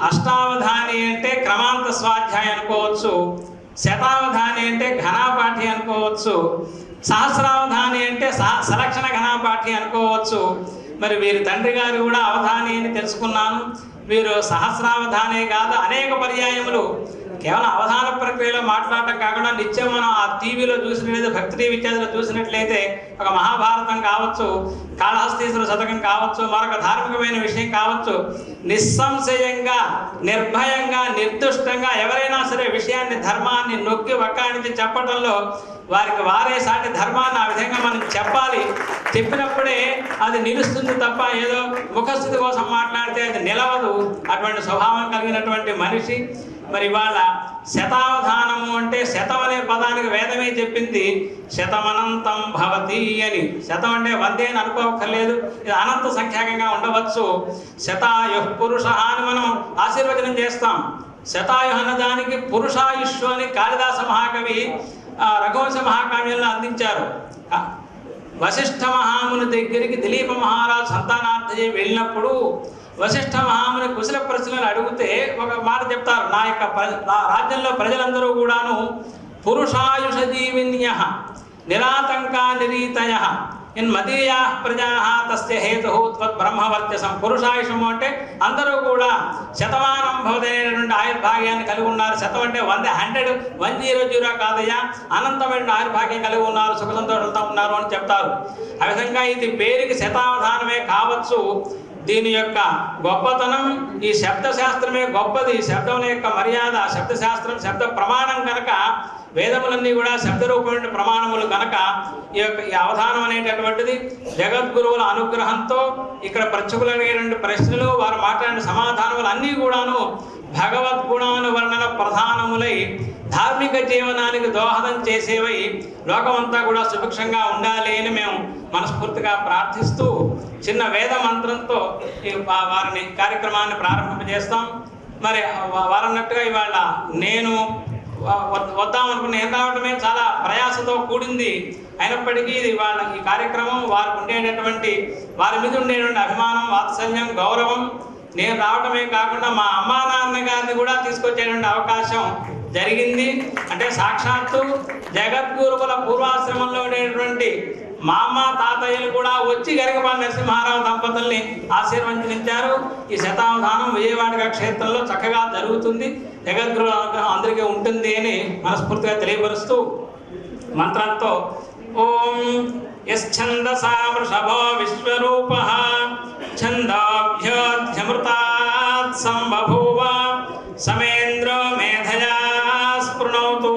S3: అష్టావధాని అంటే క్రమాంత స్వాధ్యాయం అనుకోవచ్చు, శతావధాని అంటే ఘనాపాఠి అనుకోవచ్చు, సహస్రావధాని అంటే సలక్షణ ఘనాపాఠి అనుకోవచ్చు. మరి వీరి తండ్రి గారు కూడా అవధాని అని తెలుసుకున్నాను. వీరు సహస్రావధానే కాదు, అనేక పర్యాయములు కేవలం అవధాన ప్రక్రియలో మాట్లాడటం కాకుండా నిత్యం మనం ఆ టీవీలో చూసినట్లయితే, భక్తి విద్యార్థులు చూసినట్లయితే ఒక మహాభారతం కావచ్చు, కాళహస్తీశ్వర శతకం కావచ్చు, మరొక ధార్మికమైన విషయం కావచ్చు, నిస్సంశయంగా నిర్భయంగా నిర్దుష్టంగా ఎవరైనా సరే విషయాన్ని ధర్మాన్ని నొక్కి వక్కాణించి చెప్పడంలో వారికి వారే సాటి ధర్మాన్ని ఆ విధంగా మనం చెప్పాలి. చెప్పినప్పుడే అది నిలుస్తుంది తప్ప ఏదో ముఖస్థితి కోసం మాట్లాడితే అది నిలవదు. అటువంటి స్వభావం కలిగినటువంటి మనిషి. మరి ఇవాళ శతావధానము అంటే, శతం అనే పదానికి వేదమే చెప్పింది శతమనంతం భవతి అని. శతం అంటే 100 అని అనుకోకర్లేదు, ఇది అనంత సంఖ్యాకంగా ఉండవచ్చు. శతాయు పురుష అని మనం ఆశీర్వచనం చేస్తాం. శతాయు అన్నదానికి పురుషాయుష్ అని కాళిదాస మహాకవి రఘువంశ మహాకావ్యంలో అందించారు. వశిష్ఠ మహాముని దగ్గరికి దిలీప మహారాజు సంతానార్థి వెళ్ళినప్పుడు వశిష్ఠ మహాముని కుశల ప్రశ్నలు అడిగితే ఒక మాట చెప్తారు, నా యొక్క రాజ్యంలో ప్రజలందరూ కూడాను పురుషాయుష జీవిన్యః నిరాతంకా నిరీతయ మదీయా ప్రజా తస్య హేతు బ్రహ్మవర్చసం. పురుషాయుషము అంటే అందరూ కూడా శతమానం భవదైనటువంటి ఆయుర్భాగ్యాన్ని కలిగి ఉన్నారు. శతం అంటే 100 కాదయ్యా, అనంతమైన ఆయుర్భాగ్యం కలిగి ఉన్నారు, సుఖ సంతోషంతో ఉన్నారు అని చెప్తారు. ఆ విధంగా ఇది పేరుకి శతావధానమే కావచ్చు. దీని యొక్క గొప్పతనం, ఈ శబ్దశాస్త్రమే గొప్పది. శబ్దం యొక్క మర్యాద, శబ్దశాస్త్రం శబ్ద ప్రమాణం కనుక, వేదములన్నీ కూడా శబ్దరూపమైన ప్రమాణములు కనుక ఈ అవధానం అనేటటువంటిది జగద్గురువుల అనుగ్రహంతో ఇక్కడ ప్రత్యేకులైనటువంటి ప్రశ్నలు, వారు మాట్లాడిన సమాధానములు అన్నీ కూడాను భగవద్గుణానువర్ణన ప్రధానములై ధార్మిక జీవనానికి దోహదం చేసేవై లోకమంతా కూడా సుభిక్షంగా ఉండాలి అని మేము మనస్ఫూర్తిగా ప్రార్థిస్తూ చిన్న వేద మంత్రంతో వారిని కార్యక్రమాన్ని ప్రారంభింపజేస్తాం. మరి వారన్నట్టుగా ఇవాళ నేను వద్దామనుకున్న ఏం రావడమే చాలా ప్రయాసతో కూడింది. అయినప్పటికీ ఇది వాళ్ళ ఈ కార్యక్రమం వారికి ఉండేటటువంటి, వారి మీద ఉండేటువంటి అభిమానం, వాత్సల్యం, గౌరవం, నేను రావడమే కాకుండా మా అమ్మా నాన్న గారిని కూడా తీసుకొచ్చేటువంటి అవకాశం జరిగింది. అంటే సాక్షాత్తు జగద్గురువుల పూర్వాశ్రమంలో ఉండేటువంటి మా అమ్మ తాతయ్యలు కూడా వచ్చి గరికపాటి నరసింహారావు దంపతుల్ని ఆశీర్వదించారు. ఈ శతావధానం విజయవాడ క్షేత్రంలో చక్కగా జరుగుతుంది. జగద్గురువుల అనుగ్రహం అందరికీ ఉంటుంది అని మనస్ఫూర్తిగా తెలియపరుస్తూ మంత్రంతో ఓం యశ్చందసా వృషభో విశ్వరూపః ఛందాభ్యోధ్యమృతాత్ సంబభూవ సಮೇంద్రో మేధయా స్పృణోతు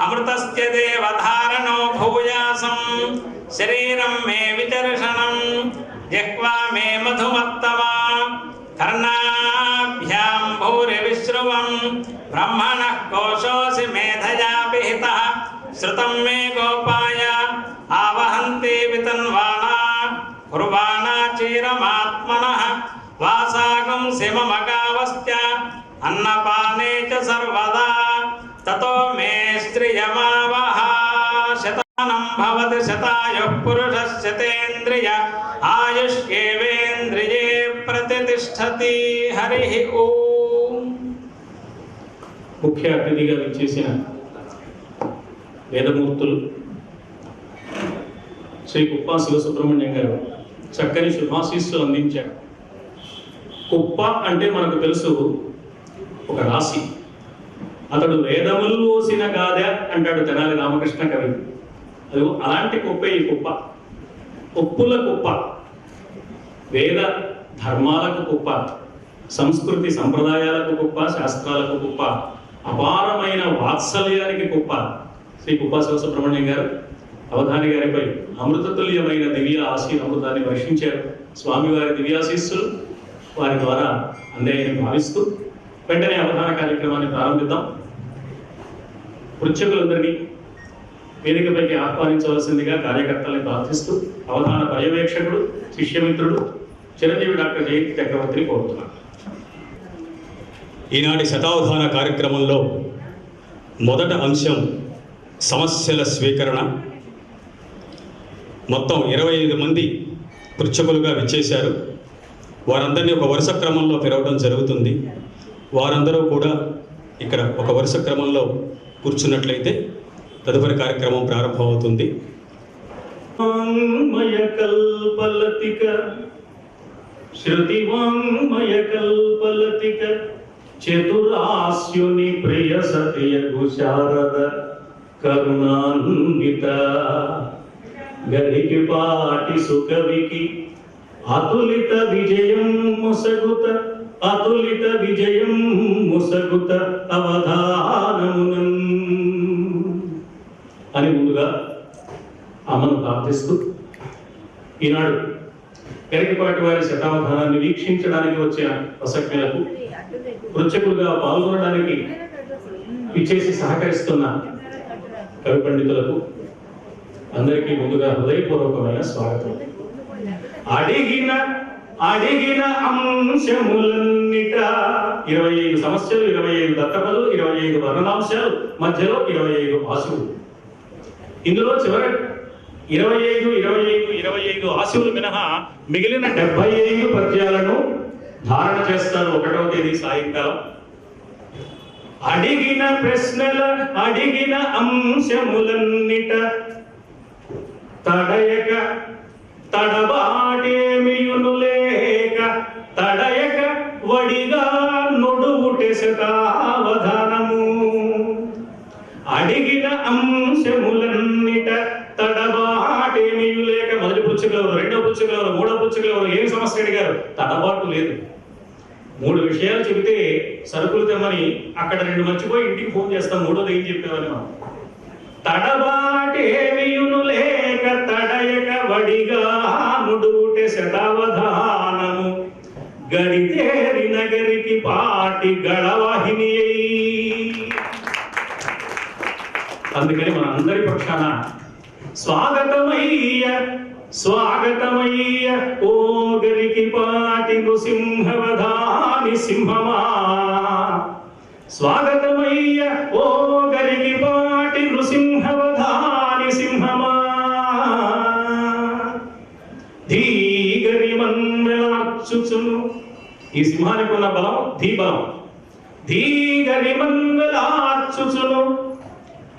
S3: అమృతస్య దేవధారణో భూయాసం శరీరం మే విచర్షణం జిహ్వా మే మధుమత్తమా కర్ణాభ్యాం భూరి విశ్రువం బ్రహ్మణః కోశోసి మేధయా పిహితః శ్రుతం మే గోపాయ ఆవహంతి వితన్వానా కుర్వాణా చీరమాత్మనః వాసాగం సిమమగావస్త్య అన్నపానే చ సర్వదా తతో మే శ్రియమావహ శతానం భవతి శతాయుః పురుషः శతేంద్రియ ఆయుష్యేవేంద్రియే ప్రతిష్టతి. హరి ఓం.
S5: ముఖ్య అతిథిగా విచ్చేసిన వేదమూర్తులు శ్రీ కుప్పా శివసుబ్రహ్మణ్యం గారు చక్కని శుభాశీస్సులు అందించాడు. కుప్ప అంటే మనకు తెలుసు ఒక రాశి. అతడు వేదములు ఓసిన గాదె అంటాడు తెనాలి రామకృష్ణ కవి. అది అలాంటి కుప్పే ఈ కుప్ప. ఉప్పుల కుప్ప, వేద ధర్మాలకు కుప్ప, సంస్కృతి సంప్రదాయాలకు కుప్ప, శాస్త్రాలకు కుప్ప, అపారమైన వాత్సల్యానికి కుప్ప. శ్రీ కుప్ప శివసుబ్రహ్మణ్యం గారు అవధాని గారిపై అమృతతుల్యమైన దివ్య అమృతాన్ని వర్షించారు. స్వామివారి దివ్యాశీస్సులు వారి ద్వారా అందాయని భావిస్తూ వెంటనే అవధాన కార్యక్రమాన్ని ప్రారంభిద్దాం. పృచ్ఛకులందరినీ వేదికపైకి ఆహ్వానించవలసిందిగా కార్యకర్తల్ని ప్రార్థిస్తూ అవధాన పర్యవేక్షకుడు, శిష్యమిత్రుడు చిరంజీవి డాక్టర్ జయంతి చక్రవర్తిని కోరుతున్నాను.
S4: ఈనాటి శతావధాన కార్యక్రమంలో మొదట అంశం సమస్యల స్వీకరణ. మొత్తం 25 మంది పృచ్ఛకులుగా విచ్చేశారు. వారందరినీ ఒక వరుస క్రమంలో పిలవడం జరుగుతుంది. వారందరూ కూడా ఇక్కడ ఒక వరుస క్రమంలో కూర్చున్నట్లయితే తదుపరి కార్యక్రమం ప్రారంభమవుతుంది.
S5: వాంగ్మయ కల్పలతిక శృతి వాంగ్మయ కల్పలతిక చతురాస్యుని ప్రియ సతియగు శారద కరుణాన్విత గరికి పాటి సుకవికి అతులిత విజయం ముసగుత అతులిత విజయం ముసగుత అవధానమునం అని ముందుగా అమ్మను ప్రార్థిస్తూ ఈనాడు గరికపాటి వారి శతావధానాన్ని వీక్షించడానికి వచ్చిన ప్రసక్తులకు పృచ్ఛకులుగా పాల్గొనడానికి ఇచ్చేసి సహకరిస్తున్న కవి పండితులకు అందరికీ ముందుగా హృదయపూర్వకమైన స్వాగతం. అడిగిన అంశములన్నిట 25 సమస్యలు, 25 దత్తపలు, 25 వర్ణనాంశాలు, మధ్యలో 25 ఆశువులు. ఇందులో చివరి 25 ఆశువులు మినహా మిగిలిన 75 పద్యాలను ధారణ చేస్తారు 1వ తేదీ సాయంకాలం. అడిగిన ప్రశ్నల అడిగిన అంశములన్నిట తడయక తడబాటేమియును లేక తడయక వడిగా నుడువుటె శతావధానము. అడిగిన అంశములన్నిట తడబాటేమియు లేక మొదటి పుచ్ఛకులెవరు, రెండవ పుచ్ఛకులెవరు, మూడవ పుచ్ఛకులెవరు, ఏం సమస్య అడిగారు? తడబాటు లేదు. 3 విషయాలు చెబితే సరుకులు తెమ్మని అక్కడ 2 మర్చిపోయి ఇంటికి ఫోన్ చేస్తాం, మూడోది ఏం చెప్పేవని మనం. తడబాటేమియును లేక తడయక వడిగా నుడువుటె శతావధానము గడితేరి నగరికి పాటి గళవాహిని. అందుకని మన అందరి పక్షాన స్వాగతమయ్య స్వాగతమయ్య ఓ గరికి పాటి నృసింహవధాని సింహమా. స్వాగతమయ్య ఓ గరికి పాటి నృసింహవధాని సింహమా. ధీగరి మంగళార్చుచును. ఈ సింహానికి ఉన్న బలం ధీబలం. ధీగరి మంగళార్చుచును.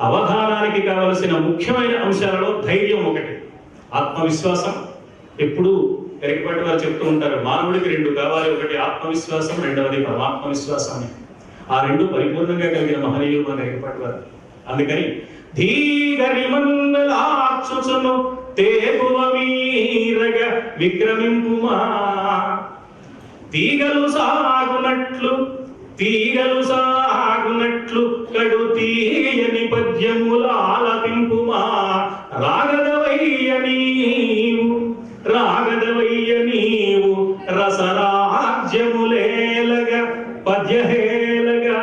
S5: అవధానానికి కావలసిన ముఖ్యమైన అంశాలలో ధైర్యం ఒకటి, ఆత్మవిశ్వాసం. ఎప్పుడు గరికపాటి వారు చెప్తూ ఉంటారు, మానవుడికి 2 కావాలి, ఒకటి ఆత్మవిశ్వాసం, రెండవది పరమాత్మ విశ్వాసం. ఆ 2 పరిపూర్ణంగా కలిగిన మహనీయులు మన గరికపాటి వారు. అందుకని ధీగరి మంగళార్చుచును తేగువ మీరగ విక్రమింపుమా. తీగలు సాగునట్లు కడు తీయని పద్యముల ఆలపింపుమా. రాగదవయ్య నీవు రసరాజ్యములేలగా పద్యహేలగా.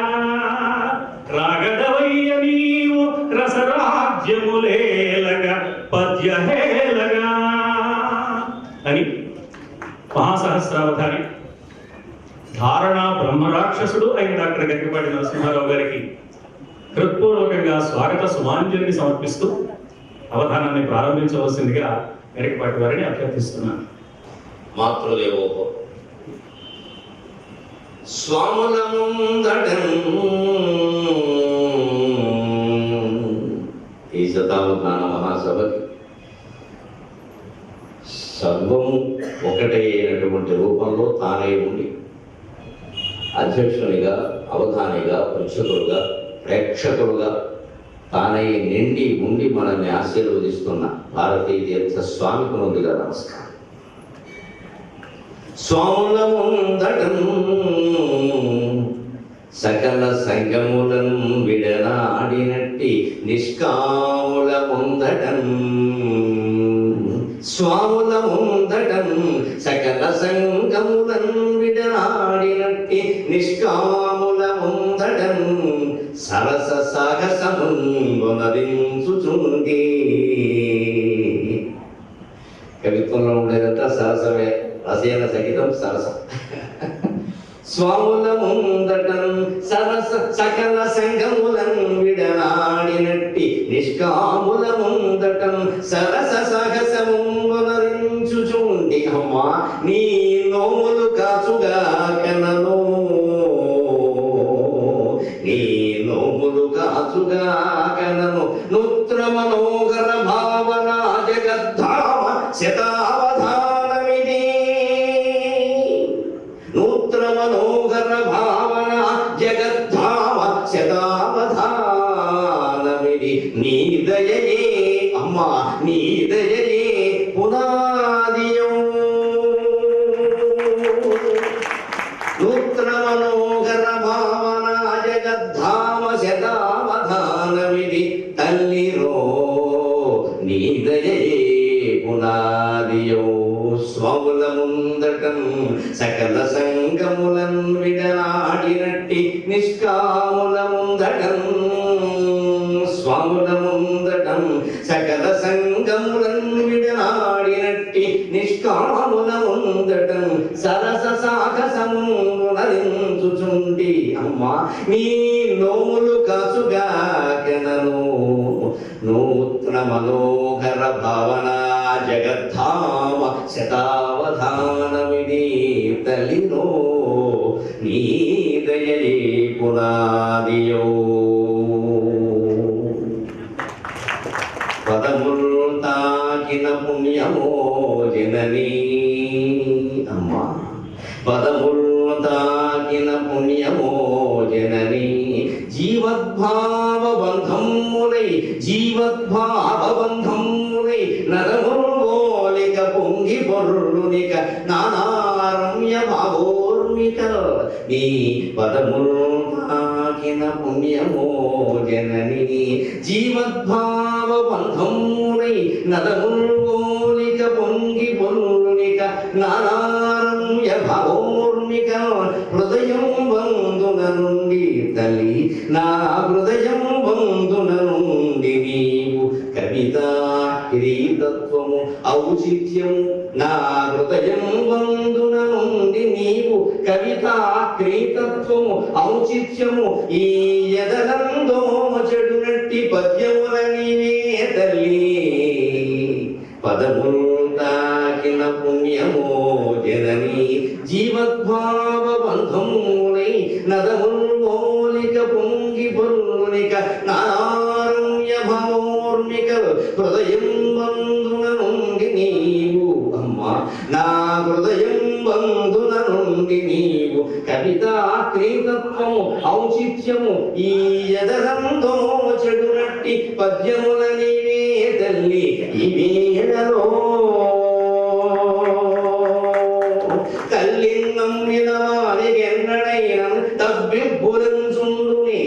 S5: రాగదవయ్య నీవు రసరాజ్యములేలగా పద్యహేలగా అని మహాసహస్రావధాని ధారణా బ్రహ్మరాక్షసుడు అయిన డాక్టర్ గరికపాటి నరసింహారావు గారికి హృత్పూర్వకంగా స్వాగత సుమాంజలిని సమర్పిస్తూ అవధానాన్ని ప్రారంభించవలసిందిగా గరికపాటి వారిని అభ్యర్థిస్తున్నాను.
S2: మాతృదేవోభవ. స్వాముల ముందడం ఈ శతావధాన మహాసభకి సర్వము ఒకటే అయినటువంటి రూపంలో తానే ఉండి అధ్యక్షునిగా, అవధానిగా, పృచ్ఛకులుగా, ప్రేక్షకులుగా తానే నిండి ఉండి మనల్ని ఆశీర్వదిస్తున్న భారతీ తీర్థ స్వామికి ముందుగా నమస్కారం. స్వాముల ముందటం సకల సంగములను విడనాడినట్టి నిష్కాముల ముందటం, స్వాముల ముందటం సకల సంగములను విడనాడినట్టి నిష్కాముల ముందటం సరస సాహసమునరించుచుండి. కవిత్వంలో ఉండేదంతా సరసమే, రసయన సహితం సరసం. స్వాముల ముందటం సరస సకల సంగములను విడనాడినట్టి నిష్కాముల ముందటం సరస సాహసమునరించుచుండి. అమ్మా నీ నోములు కాచుగా కనను, నీ నోములు కాచుగా కనను నూత్ర మనోహర భావన జగద్ధామ శతావధానమిది. నూత్ర మనోహర భావన జగద్ధామ శతావధానమిది. నీ దయయే అమ్మా, నీ దయయే పునాదియో. నూత్ర మనోహర భావన జగద్ధామ శతావధానమిది. తల్లిరో నీ దయయే పునాదియో. స్వాముల ముందటం సకల సంగములను విడనాడినట్టి నిష్కాముల ముందటం, స్వాముల ముందటం సకల సంగములను విడనాడినట్టి నిష్కాముల ముందటం సరస సాహసమునరించుచుండి. అమ్మా నీ నోములు కాచుగా కనను నూత్న మనోహర భావన జగద్ధామ శతావధానమిది. తల్లినో నీ దయయే పునాదియో. పదముల్ తాకిన పుణ్యమో జననీ, అమ్మా పదముల్ తాకిన పుణ్యమో జననీ. జీవద్భావ బంధములై జీవద్భావ బంధములై నరముల్గోలిక పొంగి పొర్లునిక నానారమ్య భావోర్మిక. నీ పదముల్ తాకిన పుణ్యమో జననీ. జీవద్భావ బంధములై నరముల్గోలిక పొంగి పొర్లునిక నానారమ్య భావోర్మిక. హృదయం బంధున నుండి తల్లి, నా హృదయం బంధున నుండి నీవు కవితా కిరీటత్వము ఔచిత్యము. నా హృదయం బంధున నుండి నీవు కవితా క్రీతత్వము ఔచిత్యము. ఈ ఎదలందోమ చెడునట్టి పద్యముల నీవే తల్లి. పదముల్ తాకిన పుణ్యమో జననీ. జీవద్భావ బంధములై నదముల్మోలిక పొంగి పొల్లునిక నారారుణ్య భావోర్మిక. హృదయం బంధున నుండి నీవు అమ్మా, నా హృదయం బంధున నుండి నీవు కవితా క్రీతత్వము ఔచిత్యము. ఈ ఎదరందో చెడునట్టి పద్యముల నీవే తల్లి. ఈ వేళలో తల్లి నమ్మిన వారికెన్నడైనా తబ్బిబ్బులంచుండునే.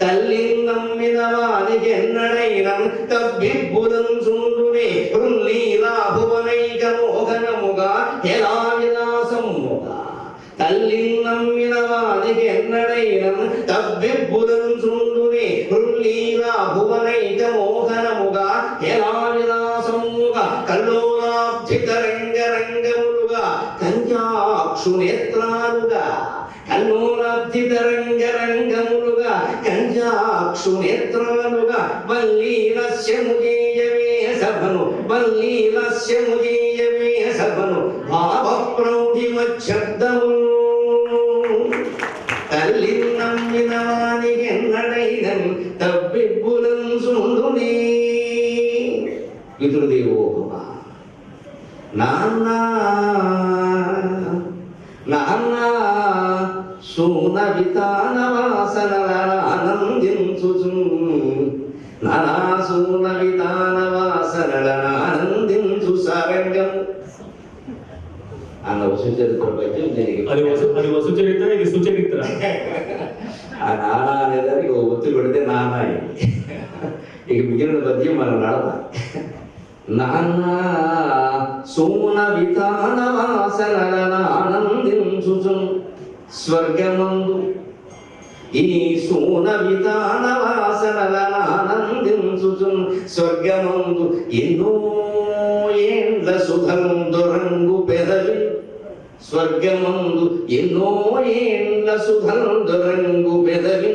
S2: తల్లి నమ్మిన వారికెన్నడైనా తబ్బిబ్బులంచుండునే. హృల్లీలా భువనైక మోహనముగా ఎలా విలాసముగా. తల్లి నమ్మిన వారికి ఎన్నడైనా తబ్బిబ్బులంచుండునే. హృల్లీలా భువనైక మోహనముగా ఎలా విలాసముగా. కల్లోలాబ్ధిత రంగరంగములుగా కంజాక్షు నేత్రాలుగా. కల్లోలాబ్ధిత రంగరంగములుగా కంజాక్షు నేత్రాలుగా. వల్లీలస్యము చేయవే సభను, వల్లీలస్యము చేయవే సభను. భావ ప్రౌఢిమశబ్దము. తల్లి నమ్మిన వానికి ఎన్నడైన తబ్బిబ్బులంచుండునే. పితృదేవో భవ. నాన్న నాన్న సూన వితాన వాసనల ఆనందించుచు నానా సూన వితాన వాసనల ఆనందించు సారంగం అన్న వసుచరిత్ర పద్యం
S5: అది వసు చరిత్ర, ఇది సుచరిత్ర.
S2: ఆ నాన్న అనేదానికి ఒక ఒత్తి పెడితే నాన్న ఇక మిగిలిన పద్యం మనం నడతాం. నాన్న సోన వితాన వాసనల ఆనందించుచు స్వర్గమందు ఈ సోన వితాన వాసనల ఆనందించుచు స్వర్గమందు ఎన్నో ఏండ్ల సుగంధురంగు పెదవి స్వర్గమందు ఎన్నో ఏండ్ల సుగంధురంగు పెదవి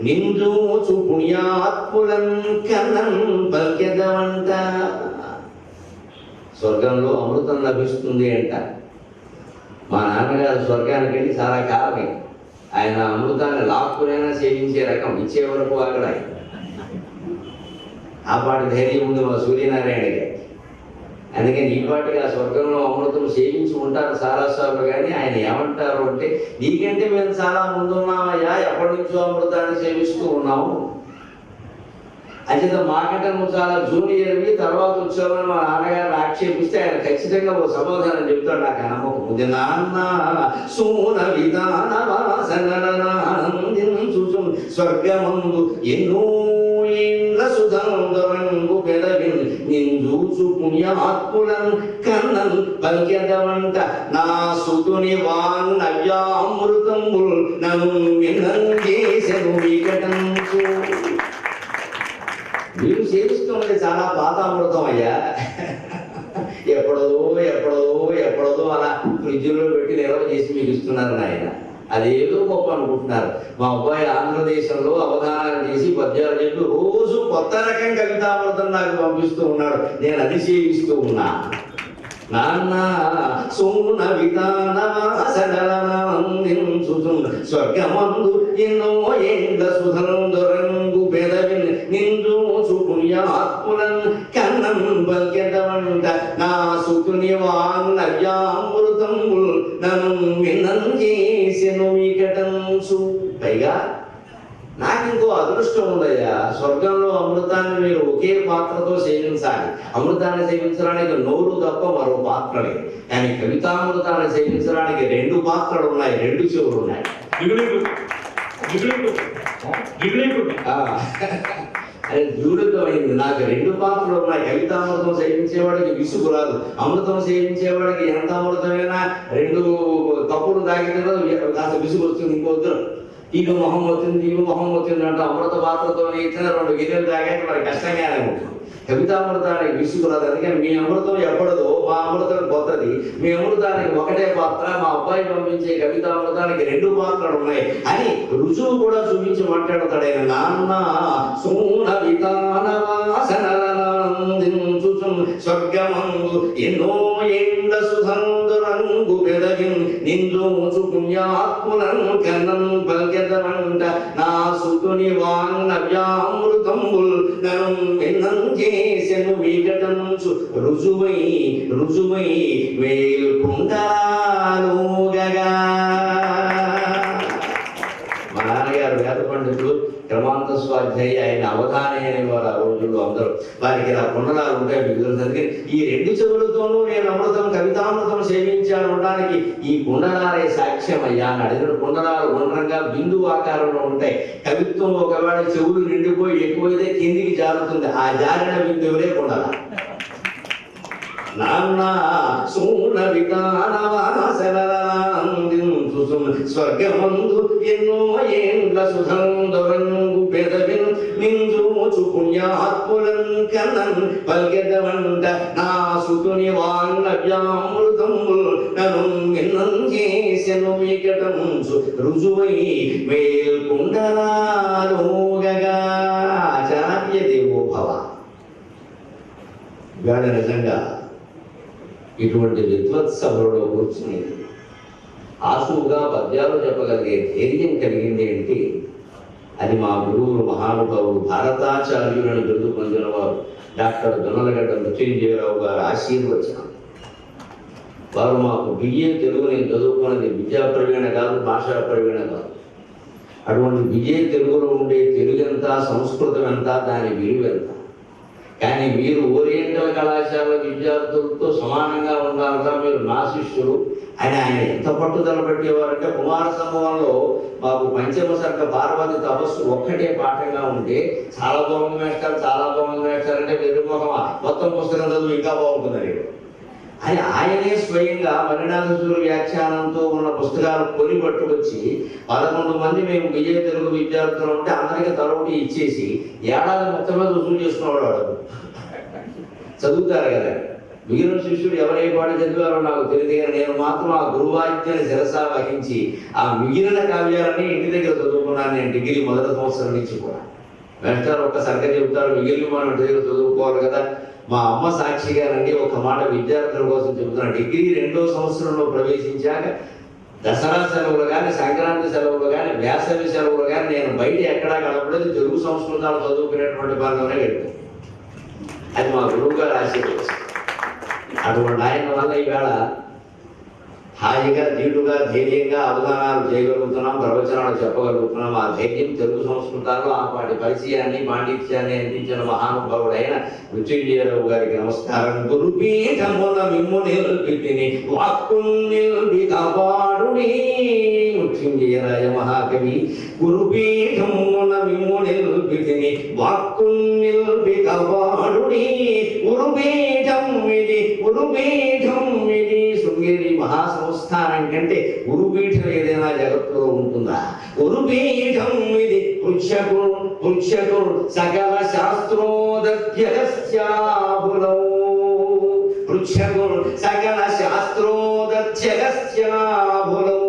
S2: నింజూచు పుణ్యాత్ములం కన్నం పల్కెదవంట. స్వర్గంలో అమృతం లభిస్తుంది అంట. మా నాన్నగారు స్వర్గానికి వెళ్ళి చాలా కాలమే. ఆయన అమృతాన్ని లాక్కునైనా సేవించే రకం, ఇచ్చే వరకు అక్కడ ఆ పాటి ధైర్యం ఉంది మా సూర్యనారాయణ గారికి. అందుకని ఈ పాటికి ఆ స్వర్గంలో అమృతం సేవించి ఉంటారు సారాస్వామి. కానీ ఆయన ఏమంటారు అంటే, నీకంటే మేము చాలా ముందున్నామయ్యా, ఎప్పటి నుంచో అమృతాన్ని సేవిస్తూ ఉన్నాము, అంచేత మాకంటే నువ్వు చాలా జూనియర్వి, తర్వాత వచ్చావని మా నాన్నగారిని ఆక్షేపిస్తే ఆయన ఖచ్చితంగా ఒక సమాధానం చెప్తాడు. నాకు నమ్మకం ఉంది. నాన్న సూన విధాన వాసనలనానందించుచు స్వర్గమందు ఎన్నో ఏండ్ల సుగంధరంగు పెదవి నింజూచు పుణ్యాత్ములను కన్నం పల్కెదవంట. నా సుతుని వాంగ్నవ్యామృతముల్ నన్ను వినం చేసెను వికటంచు. మీరు సేవిస్తున్నది చాలా పాతామృతం అయ్యా. ఎప్పుడదో ఎప్పుడదో ఎప్పుడదో అలా ఫ్రిడ్జ్లో పెట్టి నిల్వ చేసి మీకు ఇస్తున్నారు నాయన. అదేదో గొప్ప అనుకుంటున్నారు. మా అబ్బాయి ఆంధ్రదేశంలో అవధానాలు చేసి పద్యాలు చెప్పి రోజు కొత్త రకం కవితామృతం నాకు పంపిస్తూ ఉన్నాడు. నేను అది సేవిస్తూ ఉన్నా. నాన్న సోన వితాన వాసనలనానందించుచు స్వర్గమందు ఎన్నో ఏండ్ల సుగంధురంగు పెదవి నింజూచు పుణ్యాత్ములను కన్నం పల్కెదవంట. నా సుతుని వాంగ్నవ్యామృతముల్ నన్ను వినం చేసెను వికటంచు. పైగా నాకు ఇంకో అదృష్టం ఉందయ్యా. స్వర్గంలో అమృతాన్ని మీరు ఒకే పాత్రతో సేవించాలి. అమృతాన్ని సేవించడానికి నోరు తప్ప మరో పాత్ర లేదు. కానీ కవితామృతాన్ని సేవించడానికి 2 పాత్రలు ఉన్నాయి, 2 చెవులు ఉన్నాయి. అది దూరంతమైంది. నాకు 2 పాత్రలు ఉన్నాయి. కవితామృతం సేవించేవాడికి విసుగు రాదు. అమృతం సేవించేవాడికి ఎంత అమృతమైనా 2 కప్పులు తాగితే కాస్త విసుగు వస్తుంది. ఇంకొద్దు ఇక మొహం వచ్చింది అంటే అమృత పాత్రతో ఇచ్చిన 2 గిన్నెలు తాగాక మరి కష్టంగానే ఉంటుంది. కవితామృతానికి విసుగు రాదు. అందుకని మీ అమృతం ఎప్పటిదో, మా అమృతం కొత్తది. మీ అమృతానికి ఒకటే పాత్ర, మా అబ్బాయి పంపించే కవితామృతానికి 2 పాత్రలు ఉన్నాయి అని రుజువు కూడా చూపించి మాట్లాడతాడు ఆయన. నాన్న సోన వితాన వాసనలనానందించుచు స్వర్గమందు ఎన్నో ఏండ్ల సుగంధురంగు పెదవి నింజూచు పుణ్యాత్ములను కన్నం పల్కెదవంట. నా సుతుని వాంగ్నవ్యామృతముల్ నన్ను వినం చేసెను వికటంచు. రుజువై రుజువై వేల్కుండలోగగా. మా నాన్నగారు వేద పండితులు, క్రమాంత స్వాధ్యాయి. ఆయన అవధాని అనేవారు ఆ రోజుల్లో అందరూ. వారికి ఇలా కుండలాలు ఉంటాయి మిగులుతుంది. ఈ 2 చెవులతోనూ నేను అమృతం కవితామృతం సేవించాను అనడానికి ఈ కుండలాలే సాక్ష్యం అయ్యా అని అడిగిన. కుండలాలు గుండ్రంగా బిందు ఆకారంలో ఉంటాయి. కవిత్వం ఒకవేళ చెవులు నిండిపోయి ఎక్కువైతే కిందికి జారుతుంది. ఆ జారిన బిందువులే కుండల. నాన్న సోన వితాన వాసనలనానందించుచు స్వర్గమందు ఎన్నో ఏండ్ల సుగంధురంగు పెదవి నింజూచు పుణ్యాత్ములను కన్నం పల్కెదవంట. నా సుతుని వాంగ్నవ్యామృతముల్ నన్ను వినం చేసెను వికటంచు. రుజువై వేల్కుండలోగగా. ఆచార్య దేవోభవ. ఇవాళ నిజంగా ఇటువంటి విద్వత్సభలో కూర్చుని ఆసువుగా పద్యాలు చెప్పగలిగే ధైర్యం కలిగింది అంటే అది మా గురువులు మహానుభావులు భారతాచార్యులను బిరుదు పొందిన వారు డాక్టర్ జొన్నలగడ్డ మృత్యుంజయరావు గారు ఆశీర్వచనం. 2 వారు మాకు బిఏ తెలుగు నేను చదువుకున్నది విద్యా ప్రవీణ కాదు, భాషా ప్రవీణ కాదు. అటువంటి బిఏ తెలుగులో ఉండే తెలుగు ఎంత, సంస్కృతం ఎంత, దాని విలువ ఎంత. కానీ మీరు ఓరియంటల్ కళాశాల విద్యార్థులతో సమానంగా ఉండాలిగా, మీరు నా శిష్యులు అని ఆయన ఎంత పట్టుదల పెట్టేవారంటే, కుమార సంభవంలో మాకు పంచమ సర్గ పార్వతి తపస్సు ఒక్కటే పాఠంగా ఉంటే చాలా బాగుంది మేస్టారు, చాలా బాగుంది మేస్టారు అంటే వెర్రిమొఖమా, మొత్తం పుస్తకం చదువు ఇంకా బాగుంటుందని అని ఆయనే స్వయంగా మణినాథేశ్వర వ్యాఖ్యానంతో ఉన్న పుస్తకాలు కొని పట్టుకొచ్చి 11 మంది మేము విజయ తెలుగు విద్యార్థులు ఉంటే అందరికీ తలొకటి ఇచ్చేసి ఏడాది మొత్తం మీద రుజువు చేసుకునేవాడు వాడు. చదువుతారు కదా, మిగిలిన శిష్యుడు ఎవరై పాట చదివారో నాకు తెలియదు, కానీ నేను మాత్రం ఆ గురువాద్యాన్ని శిరసా వహించి ఆ మిగిలిన కావ్యాలని ఇంటి దగ్గర చదువుకున్నాను. నేను డిగ్రీ మొదటి సంవత్సరం నుంచి కూడా. మేస్టర్ ఒక్క సర్గ చెబుతారు, మిగిలిన మనం ఇంటి దగ్గర చదువుకోవాలి కదా. మా అమ్మ సాక్షిగా రండి ఒక మాట విద్యార్థుల కోసం చెబుతున్నా. డిగ్రీ 2వ సంవత్సరంలో ప్రవేశించాక దసరా సెలవులు కానీ, సంక్రాంతి సెలవులు కానీ, వేసవి సెలవులు కానీ నేను బయట ఎక్కడా గడపలేదు. తెలుగు సంస్కృతాలు చదువుకునేటువంటి పనిలోనే గడిపాను. అది మా గురువు గారు ఆశీర్వదించారు. అటువంటి ఆయన వల్ల ఈవేళ హాయిగా, ధీటుగా, ధైర్యంగా అవధానాలు చేయగలుగుతున్నాం, ప్రవచనాలు చెప్పగలుగుతున్నాం. ఆ ధైర్యం తెలుగు సంస్కృతాల్లో ఆపాటి పరిచయాన్ని, పాండిత్యాన్ని అందించిన మహానుభావుడైన మృత్యుంజయరావు గారికి నమస్కారం. గురుపీఠమున మిమ్ము నిల్పితిని వాక్కునిల్బికాపాడుని. మృత్యుంజయరాయ మహాకవి. గురుపీఠమున మిమ్ము నిల్పితిని వాక్కునిల్బికాపాడుని. గురుపీఠం ఇది, గురుపీఠం ఇది. శృంగేరి మహాసంస్థానం కంటే గురుపీఠం ఏదైనా జగత్తులో ఉంటుందా? గురుపీఠం ఇది. పృచ్ఛకుడు సకల శాస్త్రోదధ్యగస్యాబులౌ. పృచ్ఛకుడు సకల శాస్త్రోదధ్యగస్యాబులౌ.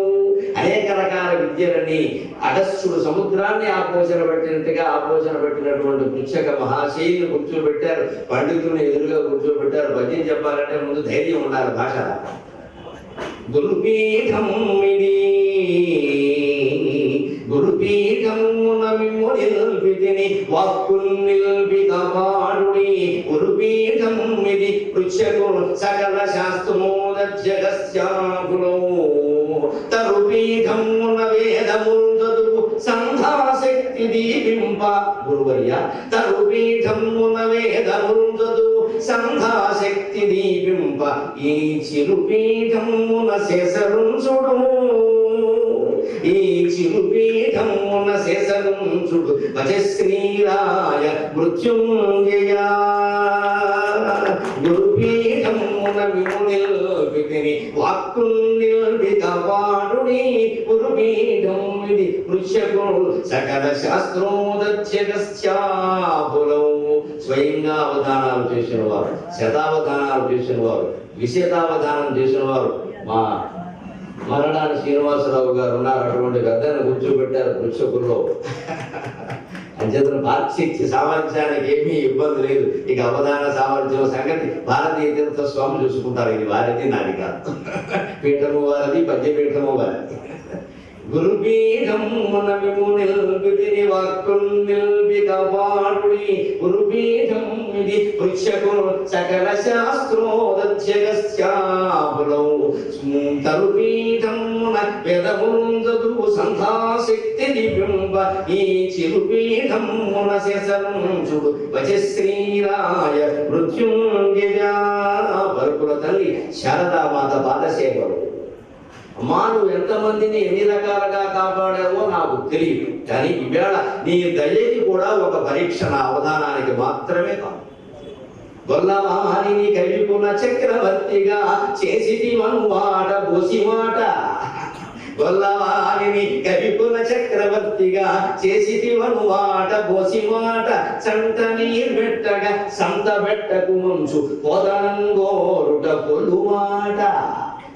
S2: అనేక రకాల విద్యలని అగస్త్యుడు సముద్రాన్ని ఆపోషణ పెట్టినట్టుగా ఆపోషణ పెట్టినటువంటి పృచ్ఛక మహాశైలిని కూర్చోబెట్టారు. పండితుల్ని ఎదురుగా కూర్చోబెట్టారు. పద్యం చెప్పాలంటే ముందు ధైర్యం ఉండాలి భాష. గురుపీఠం ఇది, గురుపీఠమున మిమ్ము నిల్పితిని వాక్కునిల్బికాపాడుని. గురుపీఠం ఇది. పృచ్ఛకుడు సకల శాస్త్రోదధ్యగస్యాబులౌ. తరుపీఠమున వేదముల్ చదువు సంధాశక్తి దీపింప. గురువర్య, తరుపీఠమున వేదముల్ చదువు సంధాశక్తి దీపింప. ఈ చిరుపీఠమున శేషరుంచుడు. ఈ చిరుపీఠమున శేషరుంచుడు. వచశ్రీరాయ మృత్యుంజయ. గురుపీఠమున మిమ్ము నిల్పితిని వాక్కునిల్బికాపాడుని. గురుపీఠం ఇది. పృచ్ఛకుడు సకల శాస్త్రోదధ్యగస్యాబులౌ. స్వయంగా అవధానాలు చేసిన వారు, శతావధానాలు చేసిన వారు, విశతావధానం చేసిన వారు మా మరణాన్ని శ్రీనివాసరావు గారు ఉన్నారు. అటువంటి పెద్దను కూర్చోబెట్టారు పృచ్ఛకుల్లో. అంచేతను పార్శ్చిత్య సామర్థ్యానికి ఏమీ ఇబ్బంది లేదు. ఇక అవధాన సామర్థ్యం సంగతి భారతీయ తీర్థ స్వామి చూసుకుంటారు. ఇది వారిది, నాది కాదు. పీఠము వారిది, పద్యపీఠము వారిది. గురుపీఠమున మిమ్ము నిల్పితిని వాక్కునిల్బికాపాడుని. గురుపీఠం ఇది. పృచ్ఛకుడు సకల శాస్త్రోదధ్యగస్యాబులౌ. తరుపీఠమున వేదముల్ చదువు సంధాశక్తి దీపింప. ఈ చిరుపీఠమున శేషరుంచుడు. వచశ్రీరాయ మృత్యుంజయ. పరుకుల తల్లి శారదామాత పాదసేవలు. అమ్మా, నువ్వు ఎంతమందిని ఎన్ని రకాలుగా కాపాడావో నాకు తెలియదు, కానీ ఈవేళ నీ దయకి కూడా ఒక పరీక్ష నా అవధానానికి మాత్రమే కాదు. గొల్లవాణిని కవికుల చక్రవర్తిగా చేసిటివనుమాట బోసిమాట. గొల్లవాణిని కవికుల చక్రవర్తిగా చేసిటివనుమాట బోసిమాట. సంత నీర్బెట్టగా సంత బెట్టకు మంచు పొదనంగోరుట పొలుమాట.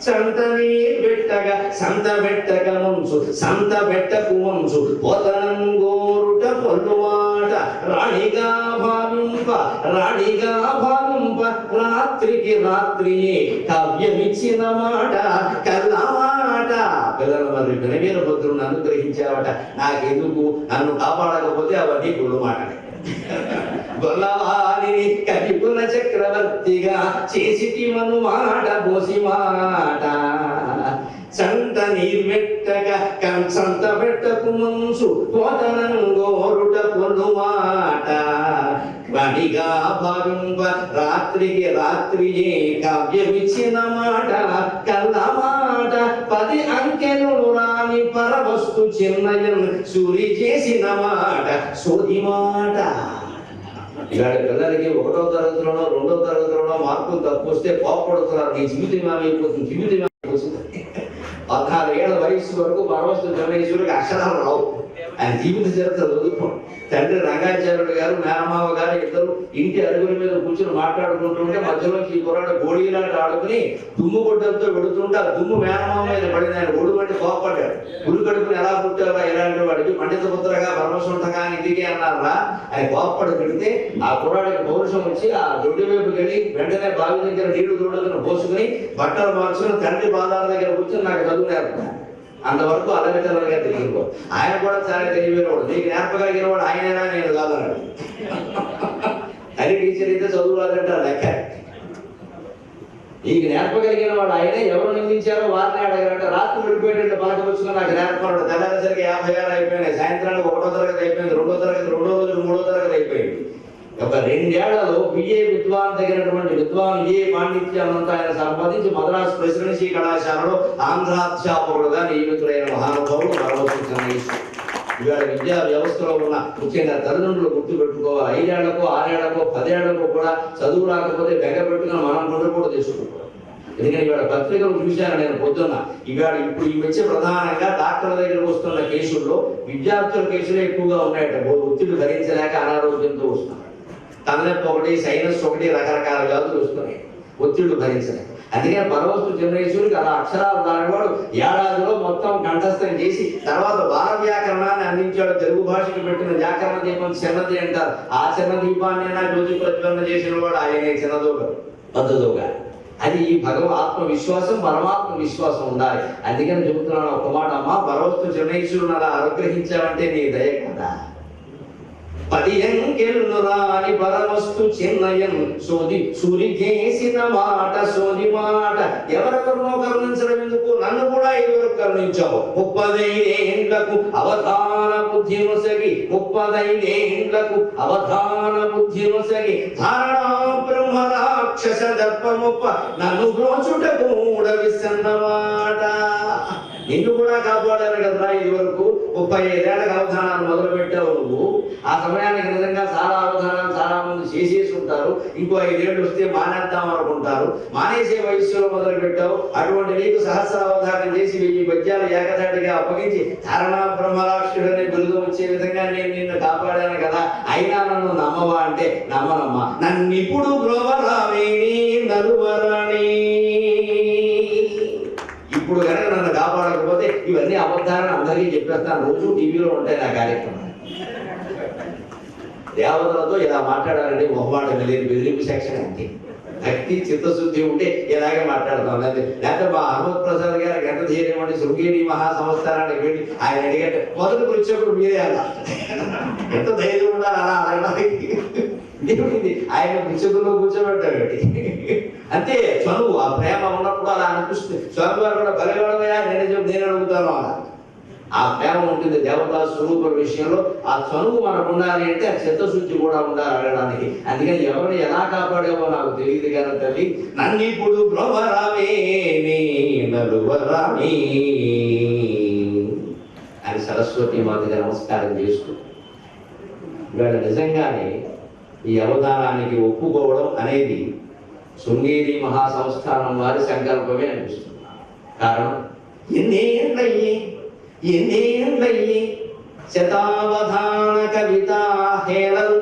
S2: సంత నీర్బెట్టగా సంత బెట్టక మంచు సంత బెట్టకు మంచు పొదనంగోరుట పొలుమాట. రాణిగా భావింప రాణిగా భావింప. రాత్రికి రాత్రియే కావ్యమిచ్చిన మాట కల్లమాట. పిల్లలు మరి వినవీరభద్రుని అనుగ్రహించావట. నాకెందుకు, నన్ను కాపాడకపోతే అవన్నీ కుళ్ళు మాటలే. గొల్లవాణిని కవికుల చక్రవర్తిగా చేసిటి మను మాట బోసి మాట సంత నీర్మెట్టక కంచంత పెట్టకు మనసు పోతనం గోరుట పొను మాట వనిగా భావింప రాత్రికి రాత్రియే కావ్యమిచ్చిన మాట కల్ల మాట 10 అంకెలు రాని పరవస్తు చిన్నయన్ సూరి చేసిన మాట సోది మాట. ఇవాళ పిల్లలకి 1వ తరగతిలోనో 2వ తరగతిలోనో మార్కులు తక్కువ వస్తే కోపడుతున్నారు. నీ జీవితం ఏమైపోతుంది, జీవితం ఏమైపోతుంది. 16 ఏళ్ల వయసు వరకు పరవస్తు జమేశ్వరికి అక్షరాలు రావు. ఆయన జీవిత చరిత్ర చదువుకోండి. తండ్రి రంగాచార్యుడు గారు మేనమావ గారు ఇద్దరు ఇంటి అరుగుల మీద కూర్చొని మాట్లాడుకుంటుంటే మధ్యలోకి ఈ కుర్రాడు గోళీలాట ఆడుకుని దుమ్ము గుడ్డలతో వెడుతుంటే ఆ దుమ్ము మేనమావ మీద పడింది. ఆయన ఒడు వంటి కోపడ్డాడు. గుడి కడుపుని ఎలా పుట్టావా ఇలాంటి వాడికి పండిత పుత్రగా పరమశుంఠగా అని ఇదిగే అన్నారా ఆయన కోపడి పెడితే ఆ కుర్రాడికి పౌరుషం వచ్చి ఆ దొడ్డి వైపుకి వెళ్ళి వెంటనే బావి దగ్గర నీళ్లు దొడ్డుకుని పోసుకుని బట్టలు మార్చుకుని తండ్రి బాధాల దగ్గర కూర్చొని నాకు చదువు నేర్పుతాను. అంతవరకు అలవితలుగా తిరిగిపో. ఆయన కూడా చాలా తెలియవాడు. నీకు నేర్పగలిగిన వాడు ఆయనైనా నేను కాదన్నాడు. అని టీచర్ అయితే చదువు రాదంటారు లెక్క. నీకు నేర్పగలిగిన వాడు ఆయన ఎవరు నిందించారో వారిని అడగారంటే రాత్రి విడిపోయేటట్టు పలక వచ్చుకుని నాకు నేర్పన్నాడు. తెల్లారేసరికి 50,000 అయిపోయినాయి. సాయంత్రానికి 1వ తరగతి అయిపోయింది, 2వ తరగతి 2వ రోజు 3వ తరగతి అయిపోయింది. ఒక 2 ఏళ్లలో బిఏ విద్వాన్ తగినటువంటి విద్వాన్ ఏ పాండిత్యాన్నంతా ఆయన సంపాదించి మద్రాసు ప్రెసిడెన్సీ కళాశాలలో ఆంధ్రాధ్యాపకుడుగా నియమితుడైన మహానుభావుడు పరమశివ చెన్నకేశవుడు. ఇవాళ విద్యా వ్యవస్థలో ఉన్న ముఖ్యంగా తల్లిదండ్రులు గుర్తుపెట్టుకోవాలి. 5 ఏళ్లకో 6 ఏళ్లకో 10 ఏళ్లకో కూడా చదువు రాకపోతే బెగ పెట్టుకుని మనం కూడా తెచ్చుకుంటాం. ఎందుకంటే ఇవాళ పత్రికలు చూశాను నేను పొద్దున్న. ఇవాళ ఇప్పుడు ఈ వచ్చే ప్రధానంగా డాక్టర్ల దగ్గరకు వస్తున్న కేసుల్లో విద్యార్థుల కేసులే ఎక్కువగా ఉన్నాయట. ఒత్తిడి భరించలేక అనారోగ్యంతో వస్తున్నారు. తలనొప్పి ఒకటి, సైనస్ ఒకటి, రకరకాల వ్యాధులు వస్తున్నాయి ఒత్తిళ్లు భరించలేదు. అందుకని పరవస్తు చెన్నకేశవుడికి అలా అక్షరాలు దానివాడు ఏడాదిలో మొత్తం కంఠస్థం చేసి తర్వాత బాల వ్యాకరణాన్ని అందించాడు. తెలుగు భాషకు పెట్టిన వ్యాకరణ దీపం చిన్నది అంటారు. ఆ చిన్న దీపాన్ని జ్యోతి ప్రజ్వలన చేసిన వాడు ఆయనే చిన్నదోగా పెద్దదోగా. అది ఈ ఆత్మవిశ్వాసం పరమాత్మ విశ్వాసం ఉండాలి. అందుకని చెబుతున్నాను ఒక మాట, అమ్మ పరవస్తు చెన్నకేశవుడిని అలా అనుగ్రహించావంటే నీ దయ కదా. 10 అంకెలు రాని పరవస్తు చిన్నయన్ సోది సూరి చేసిన మాట సోది మాట. ఎవరెవరినో కరుణించడం ఎందుకు, నన్ను కూడా ఇదివరకు కరుణించావు. 35 ఏండ్లకు అవధాన బుద్ధి నొసగి 35 ఏండ్లకు అవధాన బుద్ధి నొసగి ధారణా బ్రహ్మ రాక్షస దర్పముప్ప నన్ను బ్రోచుట కూడా విసన్నమాట. నిన్ను కూడా కాపాడారు కదరా. ఇదివరకు 35 ఏళ్ళకి అవధానాన్ని మొదలు పెట్టావు నువ్వు. ఆ సమయానికి నిజంగా చాలా అవధానాలు చాలా మంది చేసేసి ఉంటారు. ఇంకో 5 ఏళ్ళు వస్తే మానేద్దాం అనుకుంటారు. మానేసే వయస్సులో మొదలు పెట్టావు. అటువంటి నీకు సహస్రావధానం చేసి 1000 పద్యాలు ఏకధాటిగా అప్పగించి ధారణా బ్రహ్మరాక్షుడనే బిరుదు వచ్చే విధంగా నేను నిన్ను కాపాడాను కదా. అయినా నన్ను నమ్మవా అంటే నమ్మనమ్మా. నన్ను ఇప్పుడు బ్రోవరావేణి నలువరాణి. ఇప్పుడు కనుక నన్ను కాపాడకపోతే ఇవన్నీ అబద్ధాలను అందరికీ చెప్పేస్తాను. రోజు టీవీలో ఉంటాయి నా కార్యక్రమం. దేవతలతో ఇలా మాట్లాడాలంటే మొహమాట లేని బెదిరింపు సెక్షన్ అంతే. భక్తి చిత్తశుద్ధి ఉంటే ఇలాగే మాట్లాడతాం. లేకపోతే మా హనుమత్ ప్రసాద్ గారు గంట ధైర్యం శృంగేరి మహాసంస్థానానికి వెళ్ళి ఆయన అడిగంటే మొదటి కూర్చోప్పుడు మీరే అలా ఎంత ధైర్యం ఉండాలి అలా అడగడానికి. దేవుడిది ఆయన పుచ్చకుల్లో కూర్చోబెట్టాడు. అంతే చదువు ఆ ప్రేమ ఉన్నప్పుడు అలా అనిపిస్తుంది. స్వామి వారు కూడా బలివాడమయ్యా నేను అడుగుతాను అలా. ఆ ప్రేమ ఉంటుంది దేవతా స్వరూప విషయంలో. ఆ చనువు మనకు ఉండాలి అంటే ఆ చిత్తశుద్ధి కూడా ఉండాలి అడగడానికి. అందుకని ఎవరిని ఎలా కాపాడావో నాకు తెలియదు కానీ తల్లి నన్ను ఇప్పుడు బ్రోవరావేణి నలువరామి అని సరస్వతి మాతగా నమస్కారం చేస్తూ ఇవాళ నిజంగానే ఈ అవధానానికి ఒప్పుకోవడం అనేది శృంగేరి మహాసంస్థానం వారి సంకల్పమే అనిపిస్తుంది. కారణం ఎన్నేళ్ళయ్యి శతావధాన కవితా హేళల్